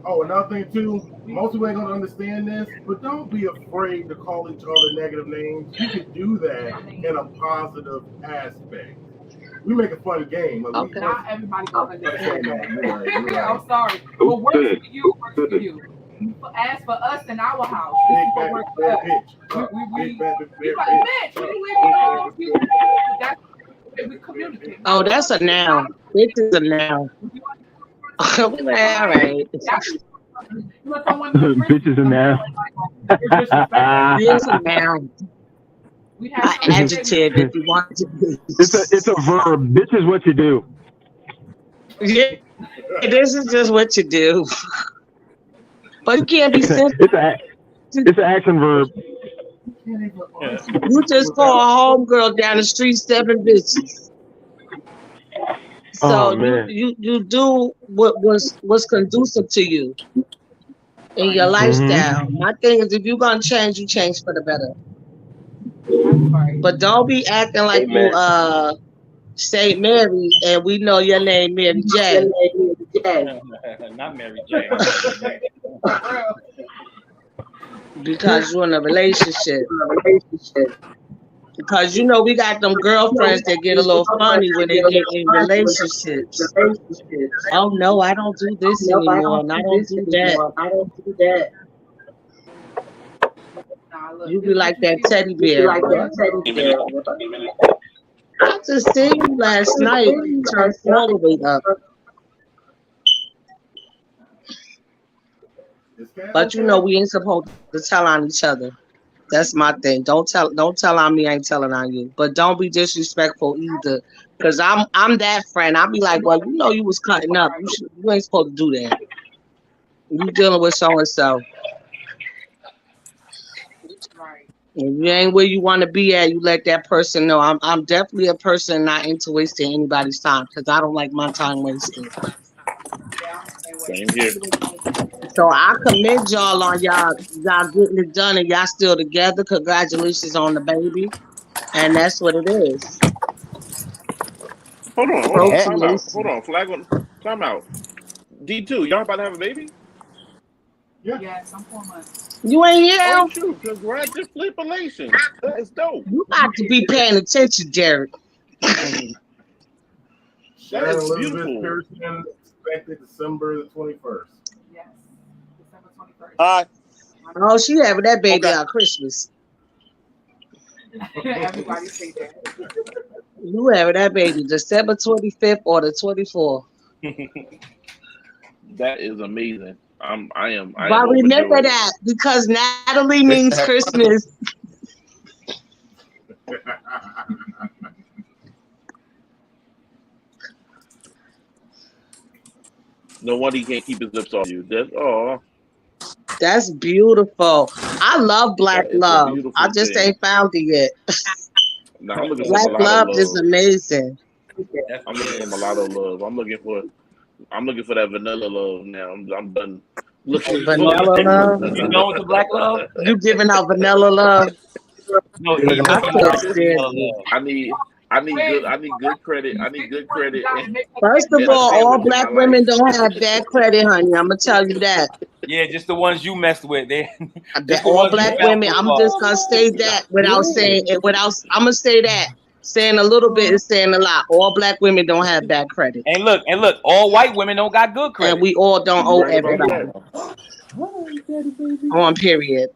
Oh, another thing too, most people ain't gonna understand this, but don't be afraid to call each other negative names. You can do that in a positive aspect. We make a fun game. Okay. Not everybody gonna understand that. Right. I'm sorry. What works for you works for you. As for us in our house, this is what works for us. We like, bitch, what you leave me alone? We communicate. Oh, that's a noun. Bitch is a noun. All right. Bitch is a noun. It's a noun. An adjective if you want to be. It's a verb. Bitch is what you do. Yeah, this is just what you do. But you can't be simple. It's an action verb. You just call a homegirl down the street 7 bitches. So you do what's conducive to you in your lifestyle. My thing is, if you're gonna change, you change for the better. But don't be acting like you St. Mary and we know your name Mary J. Not Mary J. Because you're in a relationship. Because you know we got them girlfriends that get a little funny when they get in relationships. Oh no, I don't do this anymore, and I don't do that. You be like that teddy bear. I just seen you last night. You turned all the way up. But you know we ain't supposed to tell on each other. That's my thing. Don't tell on me. I ain't telling on you. But don't be disrespectful either. Cause I'm that friend. I'll be like, well, you know you was cutting up. You ain't supposed to do that. You dealing with so and so. If you ain't where you want to be at, you let that person know. I'm definitely a person not into wasting anybody's time because I don't like my time wasted. Same here. So I commend y'all on y'all getting it done and y'all still together. Congratulations on the baby. And that's what it is. Hold on. Time out. Hold on. Flag on. Time out. D2, y'all about to have a baby? Yes, I'm 4 months. You ain't here? Oh, shoot. Congratulations. That is dope. You got to be paying attention, Derek. That is beautiful. Pearson expected December the 21st. Yes, December 21st. Hi. Oh, she having that baby on Christmas. Everybody say that. You having that baby December 25th or the 24th. That is amazing. I am. But remember that because Natalie means Christmas. No wonder he can't keep his lips off you. That's beautiful. I love Black love. I just ain't found it yet. No, I'm looking Black for love is amazing. I'm looking for mulatto love. I'm looking for that vanilla love now. I'm done Vanilla love. You know it's a black love? You giving out vanilla love? No, Look at I my can't face. stand you. I need good credit. I need good credit. First of And a all sandwich in black my women life. don't have bad credit, honey. I'm gonna tell you that. Yeah, just the ones you messed with. They just the All ones you black found women. so I'm far. just gonna say that without saying it. I'm gonna say that. Saying a little bit is saying a lot. All black women don't have bad credit, And look, all white women don't got good credit. and we all don't You owe right about everybody. that. On period.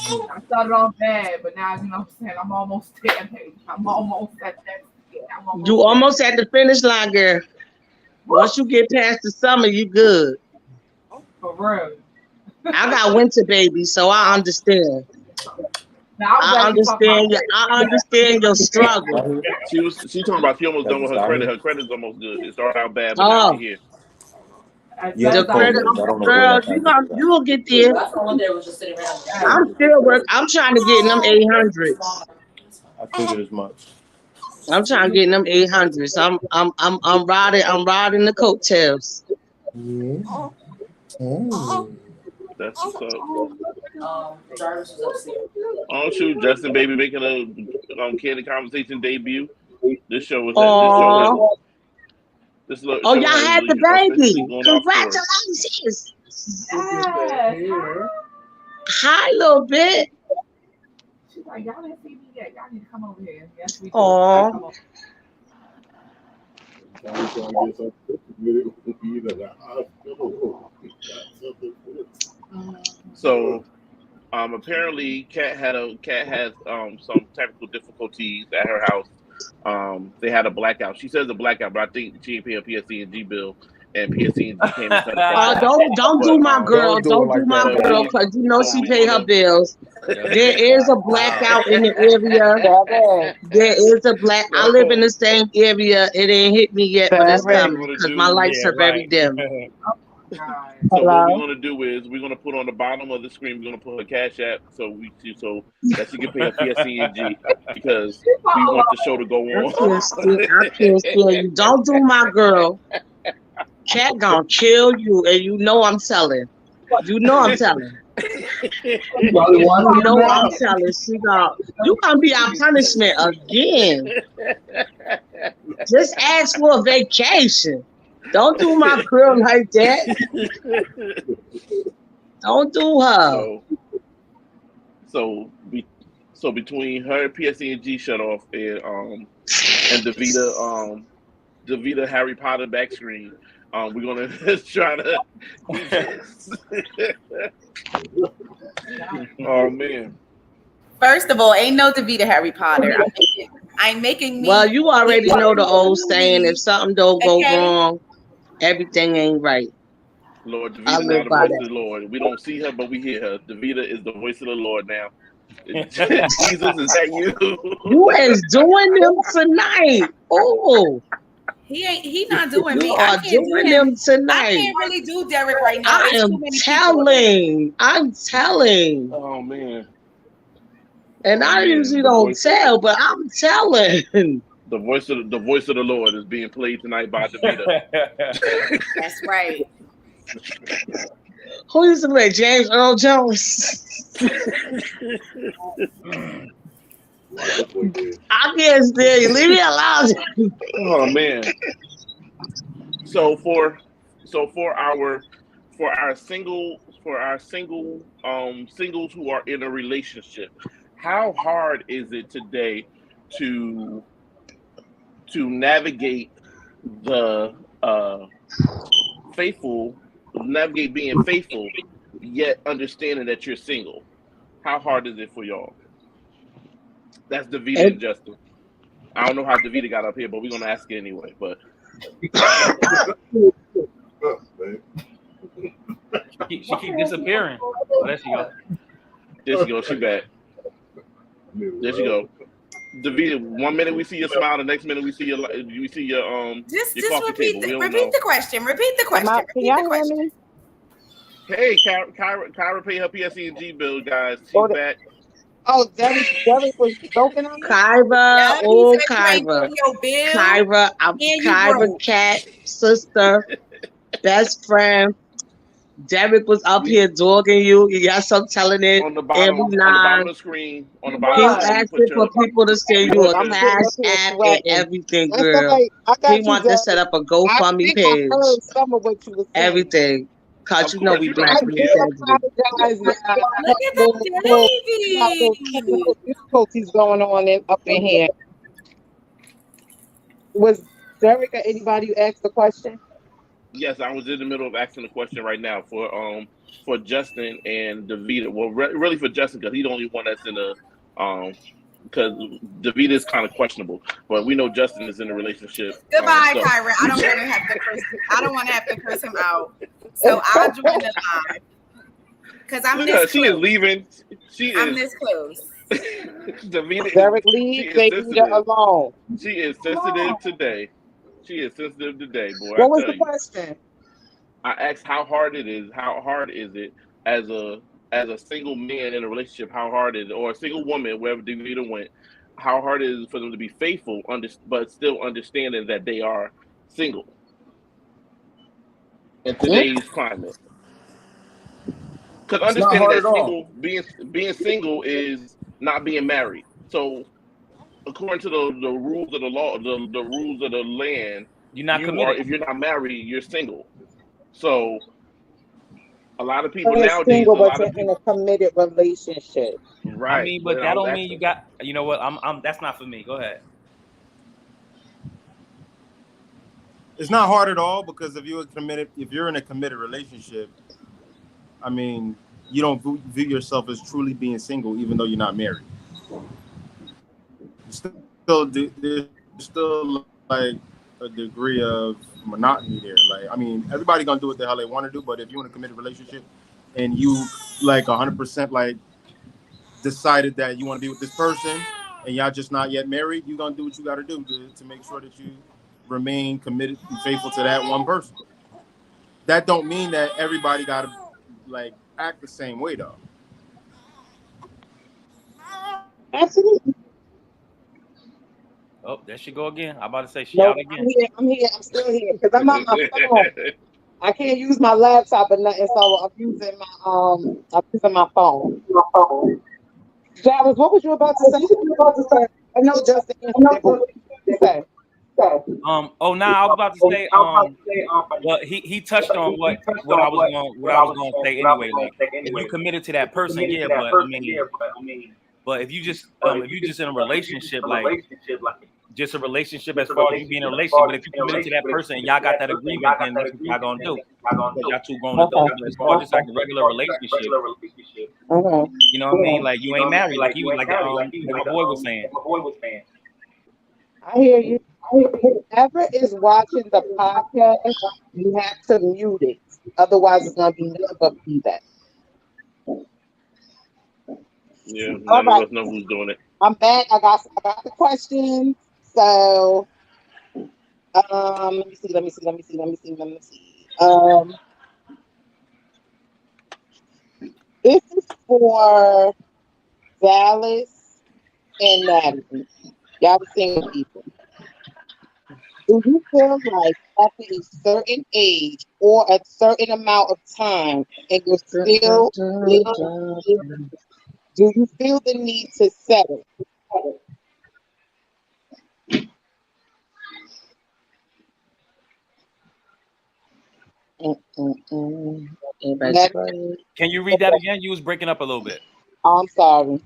I started off bad, but now you know what I'm saying. I'm almost there, baby. I'm almost at that. Yeah, I'm almost You there. almost at the finish line, girl. Once you get past the summer, you good. For real. I got winter babies, so I understand. Now, I understand your struggle. She talking about she almost done with her credit. Her credit's almost good. It started out bad, but now Oh, she here. the credit, girl, you will get there. I'm still working. I'm trying to get in them 800s. I figured as much. I'm trying to get in them 800s. I'm riding the coattails. That's what's up. Oh shoot, Justin Baby making a Candy Conversation debut. This show was Oh, show y'all had the baby. Congratulations. Yeah. Hi, little bit. She's like, y'all didn't see me yet. Y'all need to come over here. Yes, we do. Aw. Come on. So apparently Kat has some technical difficulties at her house. They had a blackout. She says a blackout, but I think she ain't pay a PSE&G bill, and PSE&G came and cut it. Don't do my girl. Don't do my girl, because you know she pay her bills. There is a blackout in the area. There is a black. I live in the same area. It ain't hit me yet, but it's coming because my lights are very dim. So what we're gonna do is we're gonna put on the bottom of the screen. We're gonna put her Cash App so that she can pay her PSE&G because we want the show to go on. I can't stand you. Don't do my girl. Cat gonna kill you, and you know I'm telling. You know I'm telling. You know I'm telling. You gonna be our punishment again. Just ask for a vacation. Don't do my girl like that. Don't do her. So between her PSE&G shut off and Davita Harry Potter back screen, we're gonna try to. Oh man! First of all, ain't no Davita Harry Potter. I'm making me. Well, you already know the old saying: if something don't go wrong, everything ain't right. Lord, Davita is now the voice of the Lord. We don't see her, but we hear her. Davita is the voice of the Lord now. Jesus, is that you? You is doing them tonight. Oh. He not doing me. You are doing them tonight. I can't really do Derek right now. I'm telling. Oh man. And I usually don't tell, but I'm telling. The voice of the Lord is being played tonight by Davita. That's right. Who used to play James Earl Jones? I can't stand you. Leave me alone. Oh man. So for our singles who are in a relationship, how hard is it today to navigate the navigate being faithful, yet understanding that you're single? How hard is it for y'all? That's Davita and Justin. I don't know how Davita got up here, but we're gonna ask it anyway. But she keep disappearing. Oh, there she go. There she go. She back. There she go. Davita, 1 minute we see your smile, the next minute we see your Just repeat the question. Repeat the question. Hey, Kyra paid her PSE&G bill, guys. She's back. Oh, Derek was joking on me? Kyra, Kyra, Cat, sister. best friend. Derek was up here dogging you. Yes, I'm telling it On the every bottom line. of the screen, on the He bottom He of the was screen, was. you put asking for your people to send you Look, a I'm your sitting cash up here app and sweating. everything, And girl. somebody, I He got you, wanted to set Derek. up a I GoFundMe think I page. heard some of what you were saying. Everything. Cause Of you know course, we you know black I I'm people do here. apologize, y'all. I Look had at the little baby. technical difficulties going on up in here. Was Derek or anybody who asked the question? Yes, I was in the middle of asking the question right now for Justin and Davida. Well, really for Justin because he's the only one that's in the because Davida is kind of questionable, but we know Justin is in a relationship. Goodbye, So Kyra. I don't want to have to curse. I don't want to have to curse him out. So I'll join the live because I'm look at her. this She is close. leaving. She I'm is this close. Davida Derek, is leave she is Davida sensitive. alone. She is sensitive today. She is sensitive today, boy. I What was tell the you. question? I asked how hard it is. How hard is it as a single man in a relationship? How hard is it, or a single woman, wherever Davida went? How hard is it for them to be faithful, but still understanding that they are single in today's climate? Because It's not understanding hard that at all. being single is not being married. So according to the rules of the law, the rules of the land, You're not you are committed. if you're not married, you're single. So a lot of people You're nowadays, single, but you're in a committed relationship. I right? mean, But but I that was don't mean you asking, got. You know what? I'm. That's not for me. Go ahead. It's not hard at all because if you're in a committed relationship, I mean, you don't view yourself as truly being single, even though you're not married. There's still like a degree of monotony there. Like, I mean, everybody gonna do what the hell they want to do, but if you're in a committed relationship and you like 100% like decided that you want to be with this person and y'all just not yet married, you're gonna do what you got to do to make sure that you remain committed and faithful to that one person. That don't mean that everybody got to like act the same way though. Absolutely. Oh, there she go again. I'm about to say she No, out again. I'm here. I'm still here because I'm on my phone. I can't use my laptop or nothing, so I'm using my phone. Jarvis, what was you about to say? I know Justin answered it, but what did you say? Oh, now I was about to say. Well, he touched on what I was going to say anyway. Like, if you committed to that person, yeah, but I mean, but if you just in a relationship, like just a relationship as far as you being in a relationship, but if you committed to that person and y'all got that agreement, then that's what y'all gonna do. Y'all two going to do. But as far as just like a regular relationship, you know what I mean? Like you ain't married, like my boy was saying. I hear you. Whoever is watching the podcast, you have to mute it. Otherwise, it's going to be nothing but feedback. yeah, All none right. of us know who's doing it. I'm back. I got the questions. So, let me see. This is for Dallas and Natalie. Y'all the single people. Do you feel like after a certain age or a certain amount of time and you're still single, do you feel the need to settle? Can you read that again? You was breaking up a little bit. I'm sorry.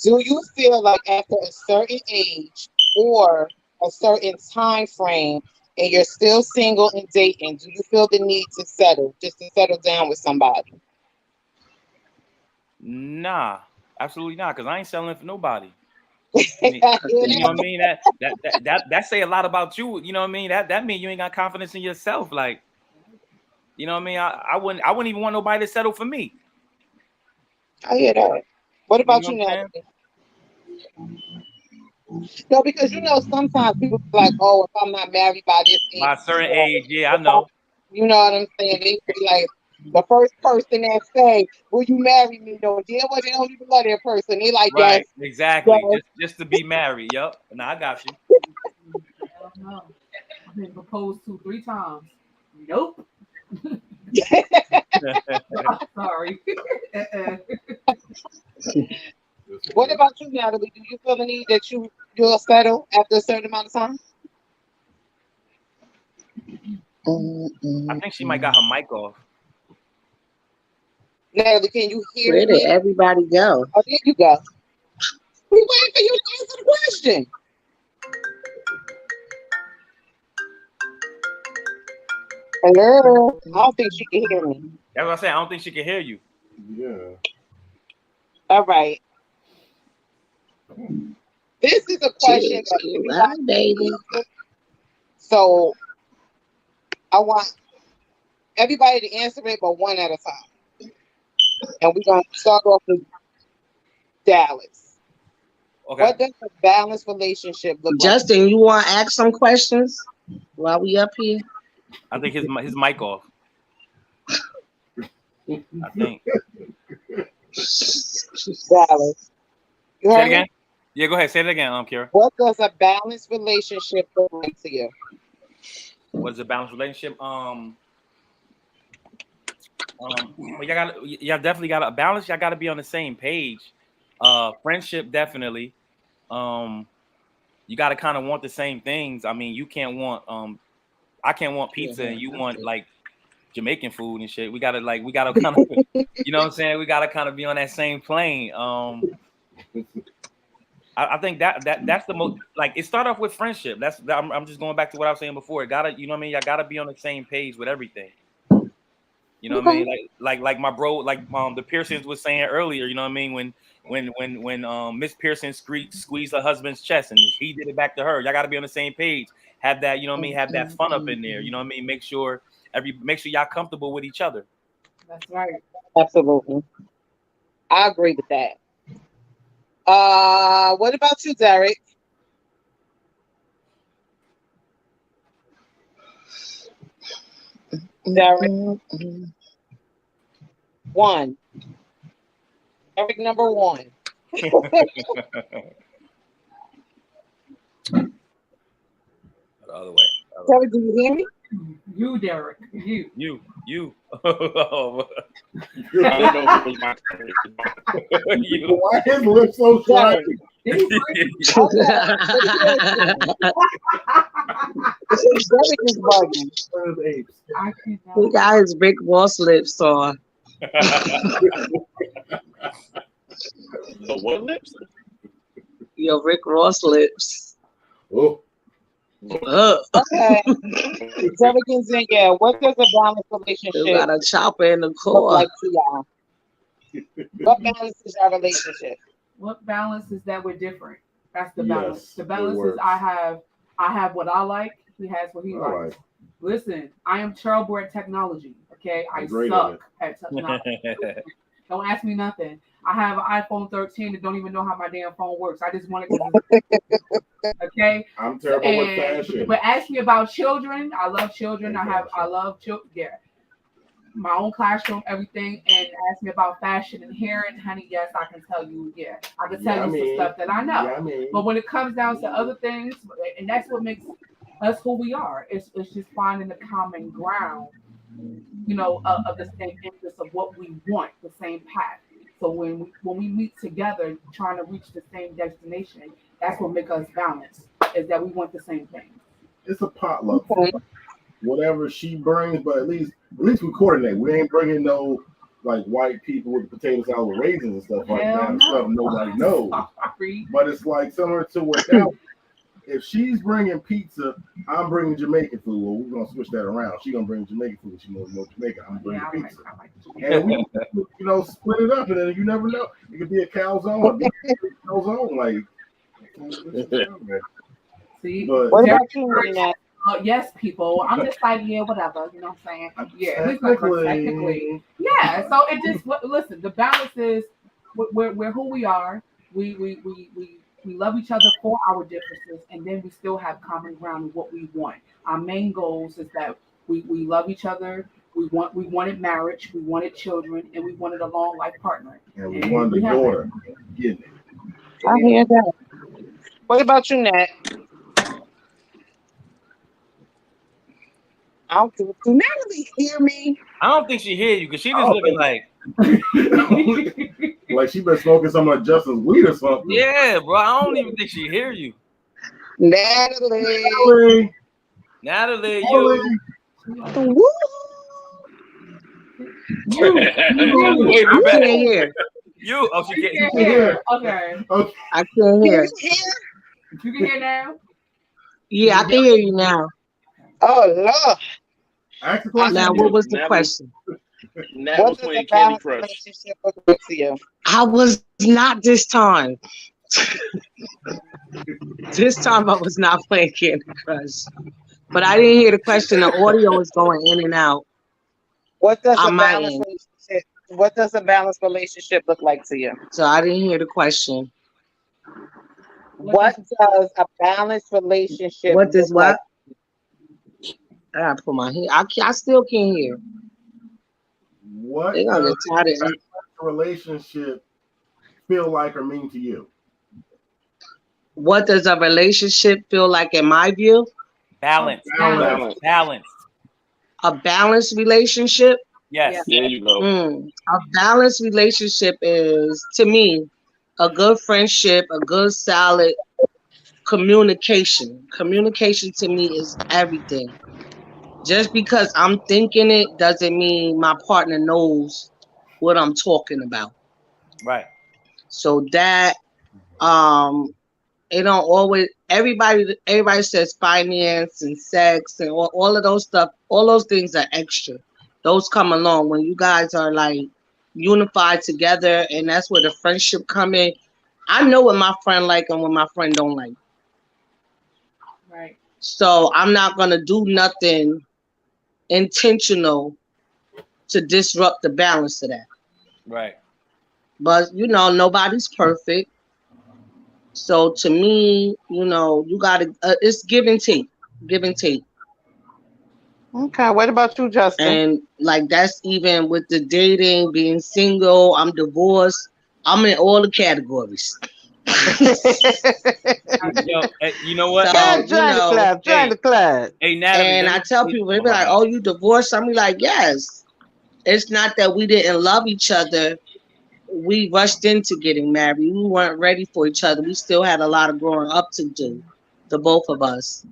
Do you feel like after a certain age or a certain time frame and you're still single and dating, do you feel the need to settle, just to settle down with somebody? Nah, absolutely not, because I ain't settling for nobody. I mean, you know what I mean? That say a lot about you. You know what I mean? That means you ain't got confidence in yourself. Like, you know what I mean? I wouldn't even want nobody to settle for me. I hear that. What about you, know what Natalie? No, because sometimes people be like, "Oh, if I'm not married by this age, by a certain age, yeah, I know. You know what I'm saying? They be like the first person that say, "Will you marry me?" No, they don't even love that person. They like, right, yes, exactly, yes. just to be married. Yep. No, I got you. I don't know. I've been proposed to 3 times. Nope. Sorry. What about you, Natalie? Do you feel the need that you'll settle after a certain amount of time? I think she might got her mic off. Natalie, can you hear Where me? did everybody go? Oh, there you go. We waiting for you to answer the question. Hello. I don't think she can hear me. That's what I said. I don't think she can hear you. Yeah. All right. This is a question that Bye, baby. so I want everybody to answer it, but one at a time. And we're gonna start off with Dallas. Okay. What does a balanced relationship look like? Justin, you want to ask some questions while we up here? I think his mic off. I think. Dallas. You Say heard it again. me? Yeah, go ahead. Say it again, Kira. What does a balanced relationship look like to you? What is a balanced relationship? Well, y'all definitely got to balance. Y'all got to be on the same page. Friendship, definitely. You got to kind of want the same things. I mean, you can't want I can't want pizza and you want like Jamaican food and shit. We gotta kind of, you know what I'm saying? We gotta kind of be on that same plane. I think that's the most, like, it started off with friendship. I'm just going back to what I was saying before. It gotta, you know what I mean? Y'all gotta be on the same page with everything. You know what I mean? Like my bro, like the Pearsons was saying earlier. You know what I mean? When Miss Pearson squeezed her husband's chest and he did it back to her. Y'all gotta be on the same page. Have that, you know what I mean? Have that fun up in there. You know what I mean? Make sure y'all comfortable with each other. That's right. Absolutely. I agree with that. What about you, Derek? Derek. One. Derek number one. The other way. Derek, do you hear me? You, Derek. You. You. I don't know if it was my You. Why his lips so shiny? Derek is bugging. He got his Rick Ross lips on. The what lips? Your Rick Ross lips. Oh. Okay. Derek is in, yeah. What does a balanced relationship You got a chopper in the look core. like to y'all? What balances our relationship? What balance is that we're different? That's the Yes, balance. The it balance is works. I have what I like. He has what he All likes. right. Listen, I am terrible at technology. Okay, I Great at suck at technology. Don't ask me nothing. I have an iPhone 13 and don't even know how my damn phone works. I just want it. Okay. I'm terrible with fashion. But ask me about children. I love children. I love children. Yeah. My own classroom, everything, and ask me about fashion and hair, and honey, yes, I can tell you, yeah, I can tell you some stuff that I know. But when it comes down to other things, and that's what makes us who we are, it's just finding the common ground, you know, of the same interest of what we want, the same path. So when we meet together, trying to reach the same destination, that's what makes us balance, is that we want the same thing. It's a potluck. Whatever she brings, but at least we coordinate. We ain't bringing no like white people with potato salad with raisins and stuff like that. No. Stuff nobody knows. Sorry. But it's like similar to what that. If she's bringing pizza, I'm bringing Jamaican food. Well, we're gonna switch that around. She's gonna bring Jamaican food. She knows no Jamaican. I'm bringing pizza. And we, split it up, and then you never know. It could be a calzone. See, but what about you, Renee? Yes, people. I'm just like, yeah, whatever. You know what I'm saying? Yeah, he's like, technically. Yeah. So it just listen. The balance is we're who we are. We love each other for our differences, and then we still have common ground in what we want. Our main goals is that we love each other. We wanted marriage. We wanted children, and we wanted a long life partner. And we wanted a daughter. Getting it. I hear that. What about you, Nat? Do Natalie hear me? I don't think she hear you because she just looking like, like she been smoking some of Justin's weed or something. yeah, bro. I don't even think she hear you. Natalie. You. Woo. Wait, I can't hear. You. Oh, she can't. You can hear. Okay. I can't hear. You can hear now? Yeah, I can hear you now. Oh, Lord. Ask the question. Now, what was the question? Nat was What does playing a Candy balanced Crush. relationship look like to you? I was not this time. This time I was not playing Candy Crush. But I didn't hear the question. The audio is going in and out. What does On a my balanced end. relationship? What does a balanced relationship look like to you? So I didn't hear the question. What does a balanced relationship What does look like? what? I gotta put my head. I still can't hear. What They gonna does get tired of it. a relationship feel like or mean to you? What does a relationship feel like in my view? Balance. A balanced relationship? Yes. There you go. A balanced relationship is, to me, a good friendship, a good solid communication. Communication to me is everything. Just because I'm thinking it doesn't mean my partner knows what I'm talking about. Right. So that it don't always everybody says finance and sex and all of those stuff, all those things are extra. Those come along when you guys are like unified together, and that's where the friendship come in. I know what my friend like and what my friend don't like. Right. So I'm not gonna do nothing intentional to disrupt the balance of that. Right. But nobody's perfect. So to me, you gotta it's give and take. Okay, what about you, Justin? And like that's even with the dating, being single, I'm divorced. I'm in all the categories. Yo, you know what? So, Join the club. Hey, Natalie. And I tell people, they be like, "Oh, you divorced?" I'm like, "Yes." It's not that we didn't love each other. We rushed into getting married. We weren't ready for each other. We still had a lot of growing up to do, the both of us.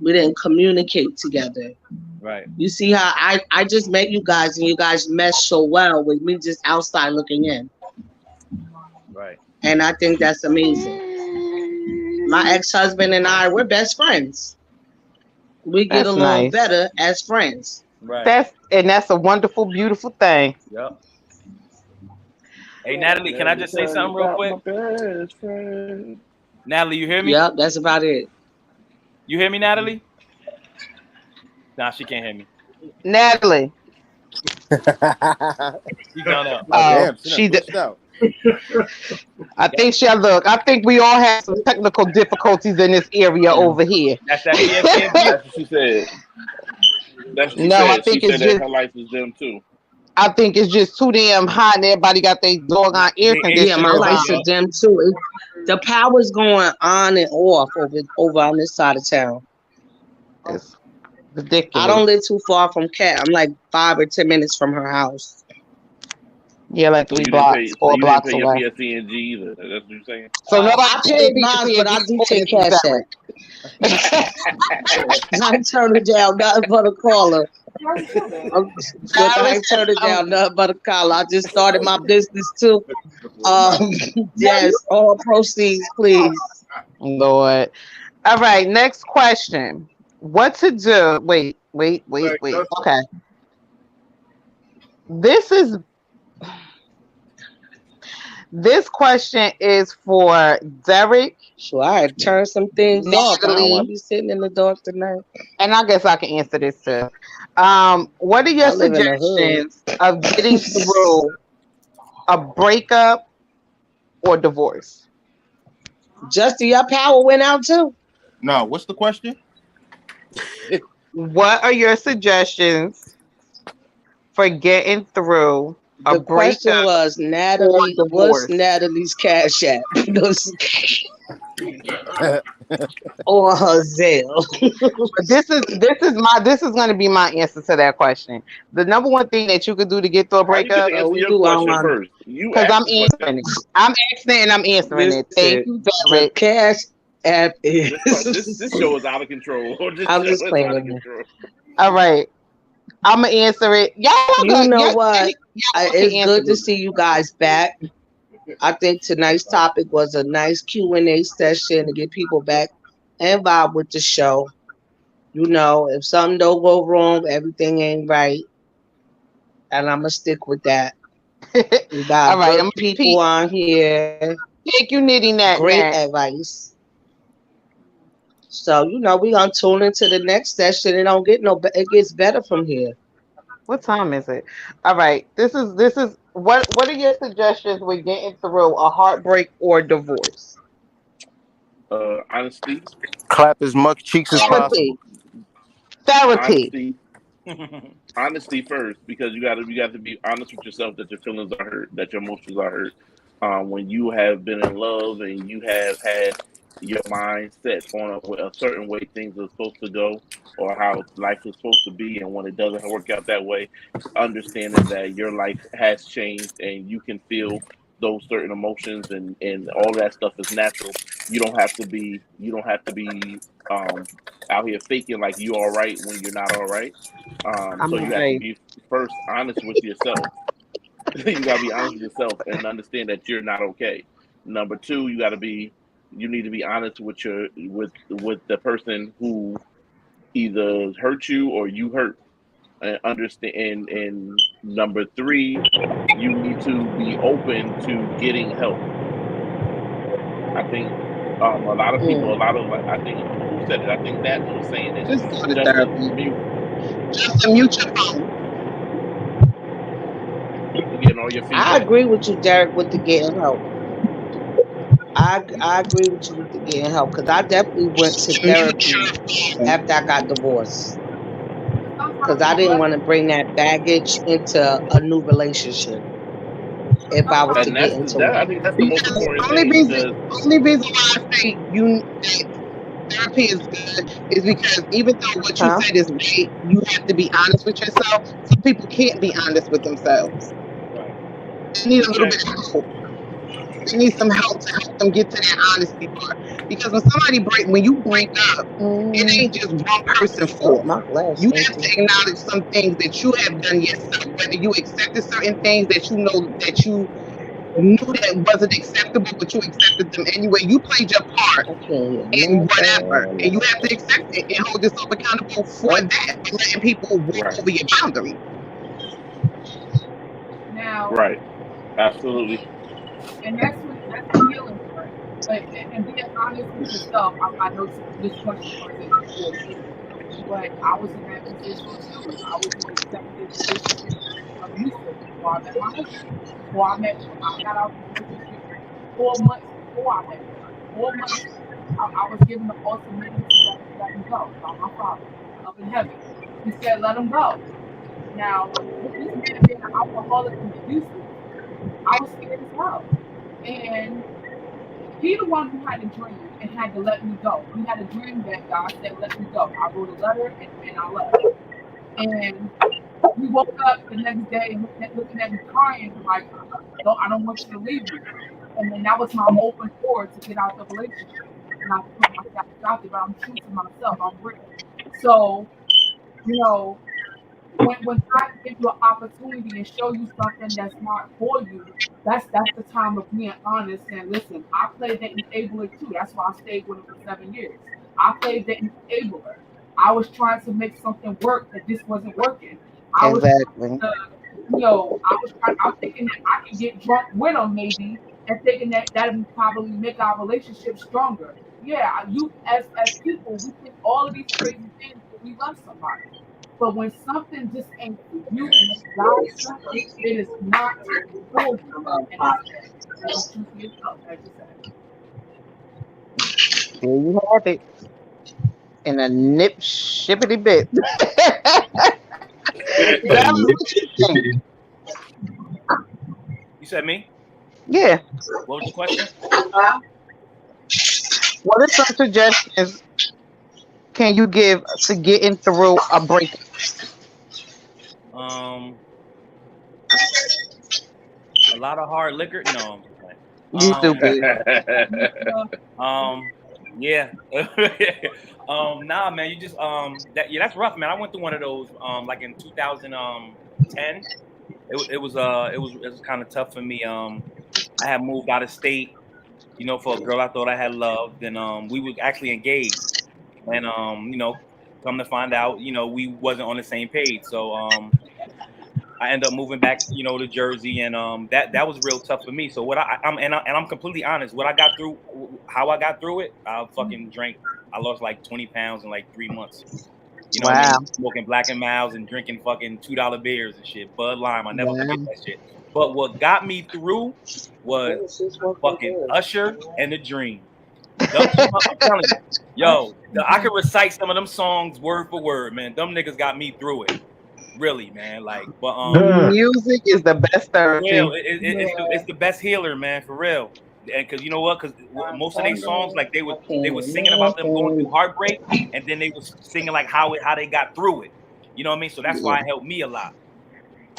We didn't communicate together. Right. You see how I just met you guys and you guys meshed so well with me just outside looking in. Right. And I think that's amazing. My ex-husband and I, we're best friends. We get along better as friends. Right. That's a wonderful, beautiful thing. Yep. Hey, Natalie, can I just say something real quick? Natalie, you hear me? Yep, that's about it. You hear me, Natalie? Nah, she can't hear me. Natalie. She gone up. Damn, she pushed out. I think we all have some technical difficulties in this area over here. That's that ESPN. That's what she said. That's what she said. I think she it's said just, that her life is them too. I think it's just too damn hot and everybody got their doggone air conditioner. Yeah, my lights are dim too. The power's going on and off over on this side of town. It's ridiculous. I don't live too far from Kat. I'm like 5 or 10 minutes from her house. Yeah, like 4 blocks away. away. You didn't pay your PSE&G either. That's what you're saying? So nobody I paid mine, but I do take cash out. I turn it down, nothing but a caller. I ain't turn it down, nothing but a caller. I just started my business too. Yes, all proceeds, please. Lord. All right, next question. What to do? Wait. Okay. This question is for Derek. Sure, I had turned some things off. I don't want to be sitting in the dark tonight. And I guess I can answer this too. What are your suggestions of getting through a breakup or divorce? Justin, your power went out too. No, what's the question? What are your suggestions for getting through a breakup? The question was, Natalie, what's Natalie's cash app? or Hazel. But this is going to be my answer to that question. The number one thing that you could do to get through a Why you get breakup, to answer we your do question online. first? You because asked I'm the question. answering it. I'm asking and I'm answering it. Thank you, The Derek. Cash App is. This show is out of control. This I'm show just is playing out of with you. control. All right, I'm gonna answer it. Y'all You good? know Y'all what? can It's answer good to me. see you guys back. I think tonight's topic was a nice Q&A session to get people back and vibe with the show. You know, if something don't go wrong, everything ain't right, and I'm gonna stick with that. We got All right, I'm good gonna people repeat. on here, Thank you, Nitty Nat great Nat. advice. So you know, we gonna tune into the next session. It gets better from here. What time is it? All right, this is what are your suggestions when getting through a heartbreak or divorce? Honesty. Clap as much cheeks as possible. Therapy. Honesty first, because you got to be honest with yourself that your feelings are hurt, that your emotions are hurt. When you have been in love and you have had your mind set on a certain way things are supposed to go or how life is supposed to be, and when it doesn't work out that way, understanding that your life has changed and you can feel those certain emotions and all that stuff is natural. You don't have to be out here faking like you all right when you're not all right. I'm So you have to okay. be first honest with yourself. You gotta be honest with yourself and understand that you're not okay. Number two, you need to be honest with with the person who either hurt you or you hurt. And understand. And number three, you need to be open to getting help. I think a lot of people, I think who said it? I think Nat was saying it. Just go to Justin, therapy. mute. Just mute your phone. You're getting all your I feedback. agree with you, Derek, with the getting help. I agree with you with the getting help because I definitely went to therapy after I got divorced because I didn't want to bring that baggage into a new relationship if I was to And get into I one. think that's the most important Only thing reason because why I say therapy is good is because even though what you said is right, you have to be honest with yourself. Some people can't be honest with themselves. They need a little bit of help. They need some help to help them get to that honesty part. Because when you break up, it ain't just one person's fault. You have to acknowledge some things that you have done yourself, whether you accepted certain things that you know that you knew that wasn't acceptable, but you accepted them anyway. You played your part in whatever, and you have to accept it and hold yourself accountable for that, and letting people walk over your boundary. Now, right, absolutely. and that's the healing part. And being honest with yourself. I know this question wasn't for you, but I was in that position too. I was in a executive relationship abusive before I met my husband. I got out of the relationship 4 months before I met him. 4 months, I was given the ultimatum to let him go by my father up in heaven. He said, let him go. Now, with this man being an alcoholic and abusive, I was scared as hell. And he the one who had a dream and had to let me go. He had a dream that God said, let me go. I wrote a letter and I left. And we woke up the next day and looking at me crying, like, I don't want you to leave me. And then that was my open door to get out of the relationship. And I put myself out there, but I'm true to myself. I'm real. So, you know, when God gives you an opportunity and show you something that's not for you, that's the time of being honest and listen. I played the enabler too. That's why I stayed with him for 7 years. I played the enabler. I was trying to make something work that this wasn't working. I'm thinking that I can get drunk with him maybe, and thinking that would probably make our relationship stronger. Yeah, you as people, we think all of these crazy things when we love somebody. But when something just ain't for you and it's God's something, it is not for you. And that's true for yourself, as you said. There you have it. In a nip shippity bit. You said me? Yeah. What was the question? What are some suggestions can you give to getting through a breakup? A lot of hard liquor. No, You stupid. Yeah. Nah, man, you just that's rough, man. I went through one of those like in 2010. It was kind of tough for me. I had moved out of state, you know, for a girl I thought I had loved, and we were actually engaged, and you know, come to find out, you know, we wasn't on the same page. So I ended up moving back, you know, to Jersey, and that was real tough for me. So what I'm completely honest. What I got through, how I got through it, I fucking drank. I lost like 20 pounds in like 3 months. You know, what I mean? Smoking Black and Milds and drinking fucking $2 beers and shit. Bud Lime, I never forget that shit. But what got me through was fucking Usher and The Dream. I'm telling you, yo, I can recite some of them songs word for word, man. Them niggas got me through it. Really, man. Like, but music is the best therapy. Real, it's the best healer, man, for real. And because you know what? Because most of their songs, like they were singing about them going through heartbreak, and then they was singing like how they got through it. You know what I mean? So that's why it helped me a lot.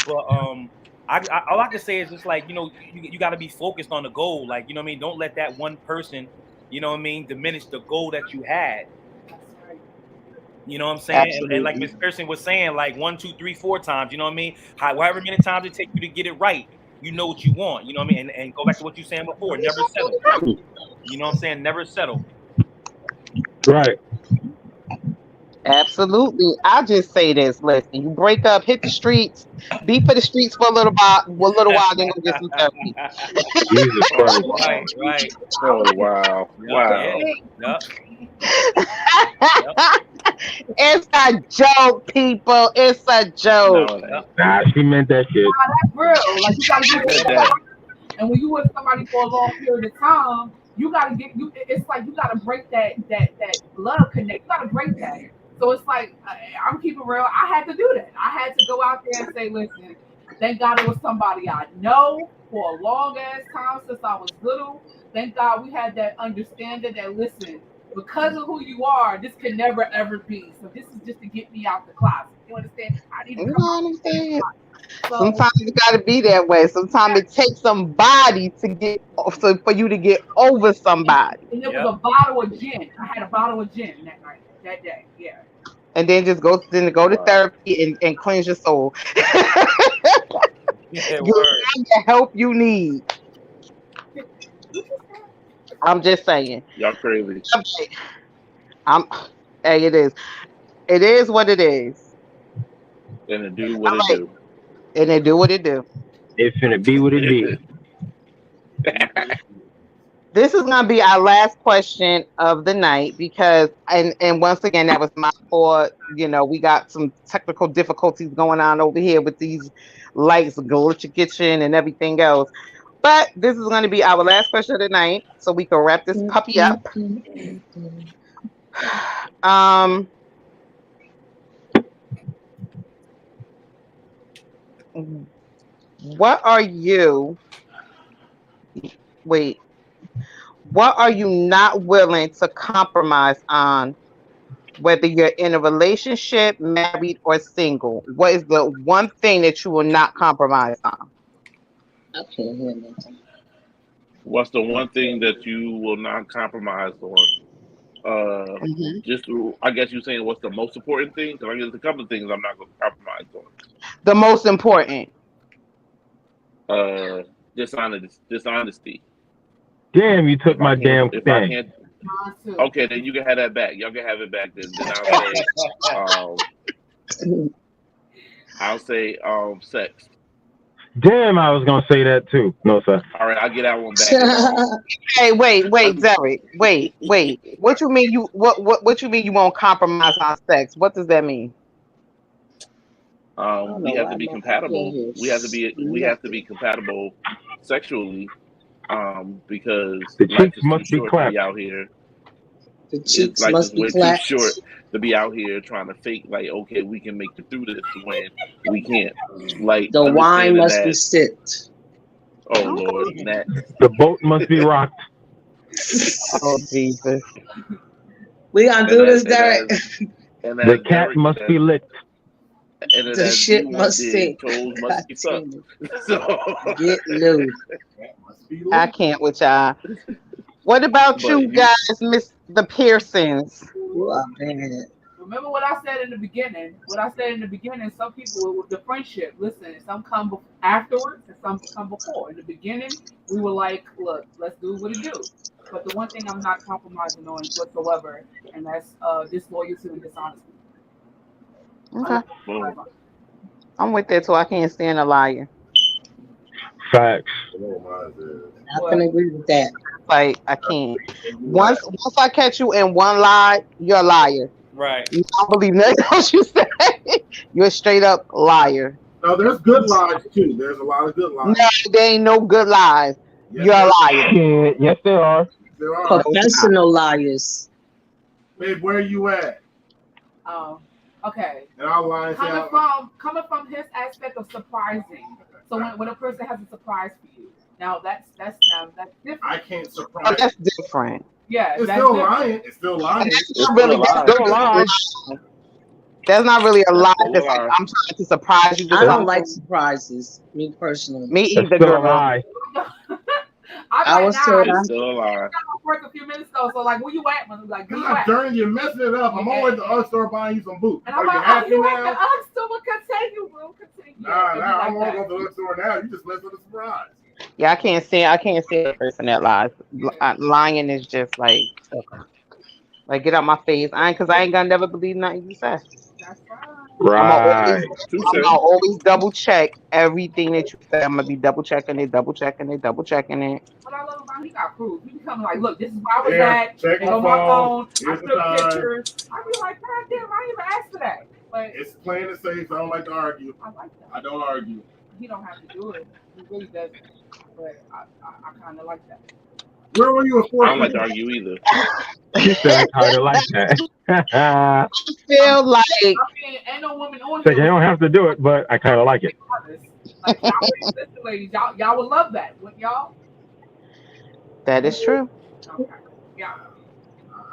But all I can say is just like, you know, you got to be focused on the goal. Like, you know what I mean? Don't let that one person, you know what I mean, diminish the goal that you had. You know what I'm saying? And like Miss Pearson was saying, like 1, 2, 3, 4 times, you know what I mean? However many times it takes you to get it right, you know what you want, you know what I mean? And go back to what you were saying before, never settle. You know what I'm saying? Never settle. Right. Absolutely. I'll just say this. Listen, you break up, hit the streets, be for the streets for a little while, then go get some therapy. Jesus Christ. Right. Oh, wow. Wow. Yep. It's a joke, people. It's a joke. Nah, she meant that shit. Nah, that's real. Like, you gotta get somebody, and when you with somebody for a long period of time, you gotta get you. It's like you gotta break that love connect. You gotta break that. So it's like I'm keeping real. I had to do that. I had to go out there and say, listen, thank God it was somebody I know for a long ass time since I was little. Thank God we had that understanding that, listen, because of who you are, this can never ever be. So this is just to get me out the closet. You understand? I need to understand. So, sometimes you gotta be that way. Sometimes it takes somebody for you to get over somebody. And it was a bottle of gin. I had a bottle of gin that night, that day. Yeah. And then just go to therapy and cleanse your soul. Get the help you need. I'm just saying. Y'all crazy. Hey, it is. It is what it is. And it do what it do. And it do what it do. It's finna be what it be. This is gonna be our last question of the night because, and once again, that was my fault. You know, we got some technical difficulties going on over here with these lights glitching and everything else. But this is going to be our last question of the night, so we can wrap this puppy up. What are you not willing to compromise on, whether you're in a relationship, married, or single? What is the one thing that you will not compromise on? I can't hear nothing. What's the one thing that you will not compromise on? Just, I guess you're saying what's the most important thing? Because I guess there's a couple of things I'm not going to compromise on. The most important. Dishonesty. Damn, you took my damn thing. Okay, then you can have that back. Y'all can have it back. Then I'll say sex. Damn, I was gonna say that too. No, sir. All right, I'll get that one back. Hey, wait, Derek. Wait. What you mean you what you mean you won't compromise on sex? What does that mean? We have to be compatible. We have to be compatible sexually. Because the cheeks must be clapped out here. The cheeks must be clapped. Too short to be out here trying to fake like, okay, we can make it through this when we can't. Like the wine must be sipped. Oh Lord, Nat. The boat must be rocked. Oh Jesus. We gonna do this, Derek. And The cat must be licked. And The shit must sink. sink. Toes must be sucked. So, Get loose. I can't with y'all. What about But you you- guys, Miss the Pearsons? You are bad. Remember what I said in the beginning? Some people with the friendship, listen, some come afterwards and some come before. In the beginning, we were like, look, let's do what it do. But the one thing I'm not compromising on whatsoever, and that's disloyalty and dishonesty. Okay. I'm with that too. I can't stand a liar. Facts. I can agree with that. Like I can't. Once I catch you in one lie, you're a liar. Right. You don't believe nothing else you say. You're a straight up liar. No, there's good lies too. There's a lot of good lies. No, there ain't no good lies. Yes, You're a liar. Yeah, yes, there are. There are. Professional liars. Babe, where you at? Okay. And I'll lie and say, Coming from his aspect of surprising. So when a person has a surprise for you, now that's different. I can't surprise. Oh, that's different. Yeah, It's that's still different. lying. It's still lying. That's not really Still a lie. That's not really a lie. Still a That's like, lie. I'm trying to surprise you. with I don't something. like surprises, me personally. Me That's either, still a girl. lie. I was told It's still a lie. I got off work a few minutes ago, so like, where you at? Man? Like, where you God at? darn, you're messing it up. I'm always at the art store buying you some boots. And Are I'm you like, happy you at the now? art store? Continue, bro. Continue. Nah, It'd be I'm like all that. going to the art store now. You just messed with a surprise. Yeah, I can't stand a person that lies. Lying is just like get out my face. I ain't gonna never believe nothing you say. That's fine. Right. Touche. I'm gonna always double check everything that you say. I'm gonna be double checking it. What I love about him, he got proof. He become like, look, this is where I was Yeah, at. check And my on my phone, phone. I Here's the took time. pictures. I be like, God damn, I didn't even ask for that. But It's plain and safe. I don't like to argue. I like that. I don't argue. He don't have to do it. He really doesn't. But I kind of like that. Where were you at I don't 14? like to argue either. She said I kind of like that. I feel like I mean, ain't no woman on So you here. don't have to do it, but I kind of like it. Like, y'all, listen, ladies, y'all would love that, wouldn't y'all? that is true. Okay. Yeah.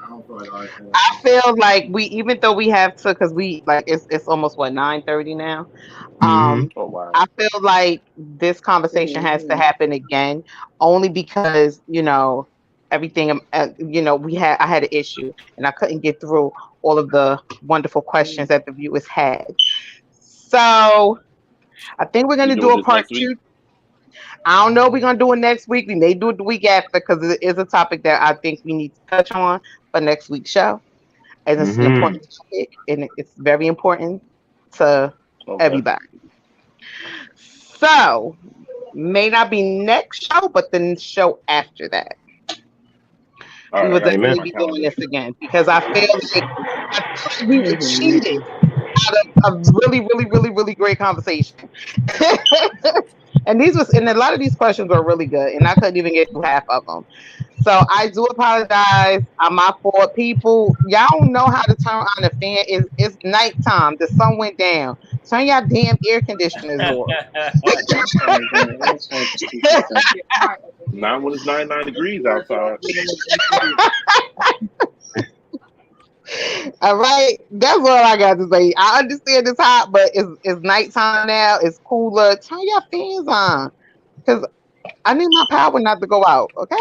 I don't feel like arguing. I feel like even though we have to, because we like it's almost 9:30 now. Oh wow. I feel like this conversation has to happen again, only because everything. I had an issue and I couldn't get through all of the wonderful questions that the viewers had. So I think we're gonna You do doing a this part next week? 2. I don't know. We're gonna do it next week. We may do it the week after because it is a topic that I think we need to touch on for next week's show. And it's an important topic, and it's very important to Okay. everybody. So, may not be next show, but the show after that. All We will right, I got definitely my be doing calendar. this again because I feel like we were cheated out of a really, really, really, really great conversation. And a lot of these questions were really good, and I couldn't even get through half of them. So I do apologize. I'm my fault, people. Y'all don't know how to turn on the fan. It's nighttime. The sun went down. Turn your damn air conditioners off. Not when it's 99 degrees outside. All right, that's all I got to say. I understand it's hot, but it's nighttime now. It's cooler. Turn your fans on, because I need my power not to go out. Okay.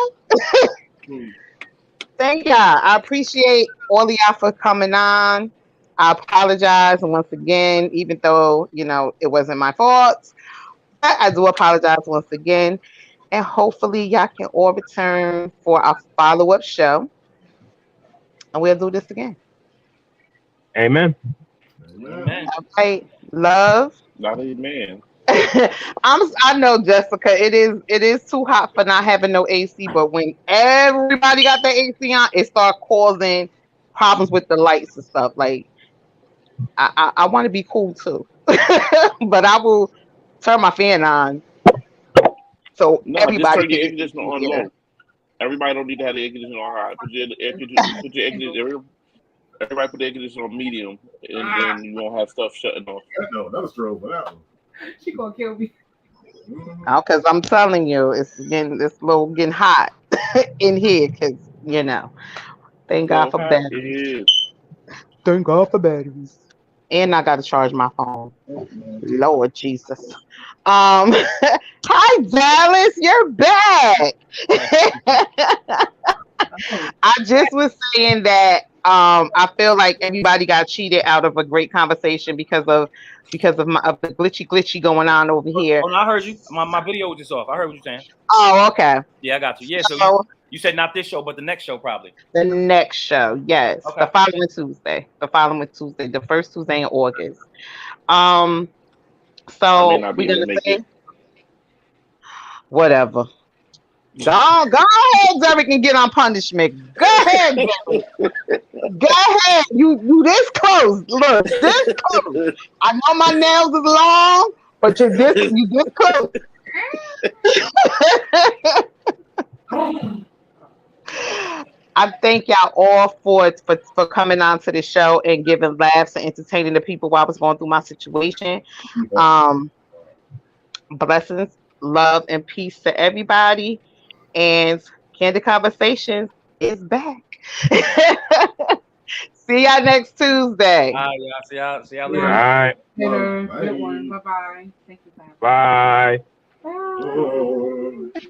Thank y'all. I appreciate all of y'all for coming on. I apologize once again, even though it wasn't my fault. But I do apologize once again, and hopefully y'all can all return for our follow-up show, and we'll do this again. Amen. Amen. All right, love. Not a man. I know, Jessica. It is too hot for not having no AC. But when everybody got their AC on, it started causing problems with the lights and stuff. Like I want to be cool too, but I will turn my fan on. So No, just everybody turn your air can conditioner on yeah. low. Everybody don't need to have the air conditioner on high. Put your air conditioner. Everybody put the air conditioner on medium, and then you won't have stuff shutting off. No, another stroke for that one. She gonna kill me. Because I'm telling you, it's getting hot. in here because thank God for batteries. Thank God for batteries. And I gotta charge my phone. Lord Jesus. Hi Dallas, you're back. I just was saying that I feel like everybody got cheated out of a great conversation because of the glitchy going on over here. Oh, no, I heard you. My video was just off. I heard what you're saying. Oh, okay. Yeah, I got you. Yeah, so you said not this show, but the next show probably. The next show, yes. Okay. The following Tuesday. The first Tuesday in August. So we're gonna say whatever. Go ahead, Derek, and get on punishment. Go ahead, Derek. Go ahead. You this close. Look, this close. I know my nails is long, but you this close. I thank y'all all for coming on to the show and giving laughs and entertaining the people while I was going through my situation. Blessings, love, and peace to everybody. And Candid Conversations is back. See y'all next Tuesday. All right, y'all. See y'all later. All right. Later. Good one. Bye-bye. Thank you. Bye. Bye.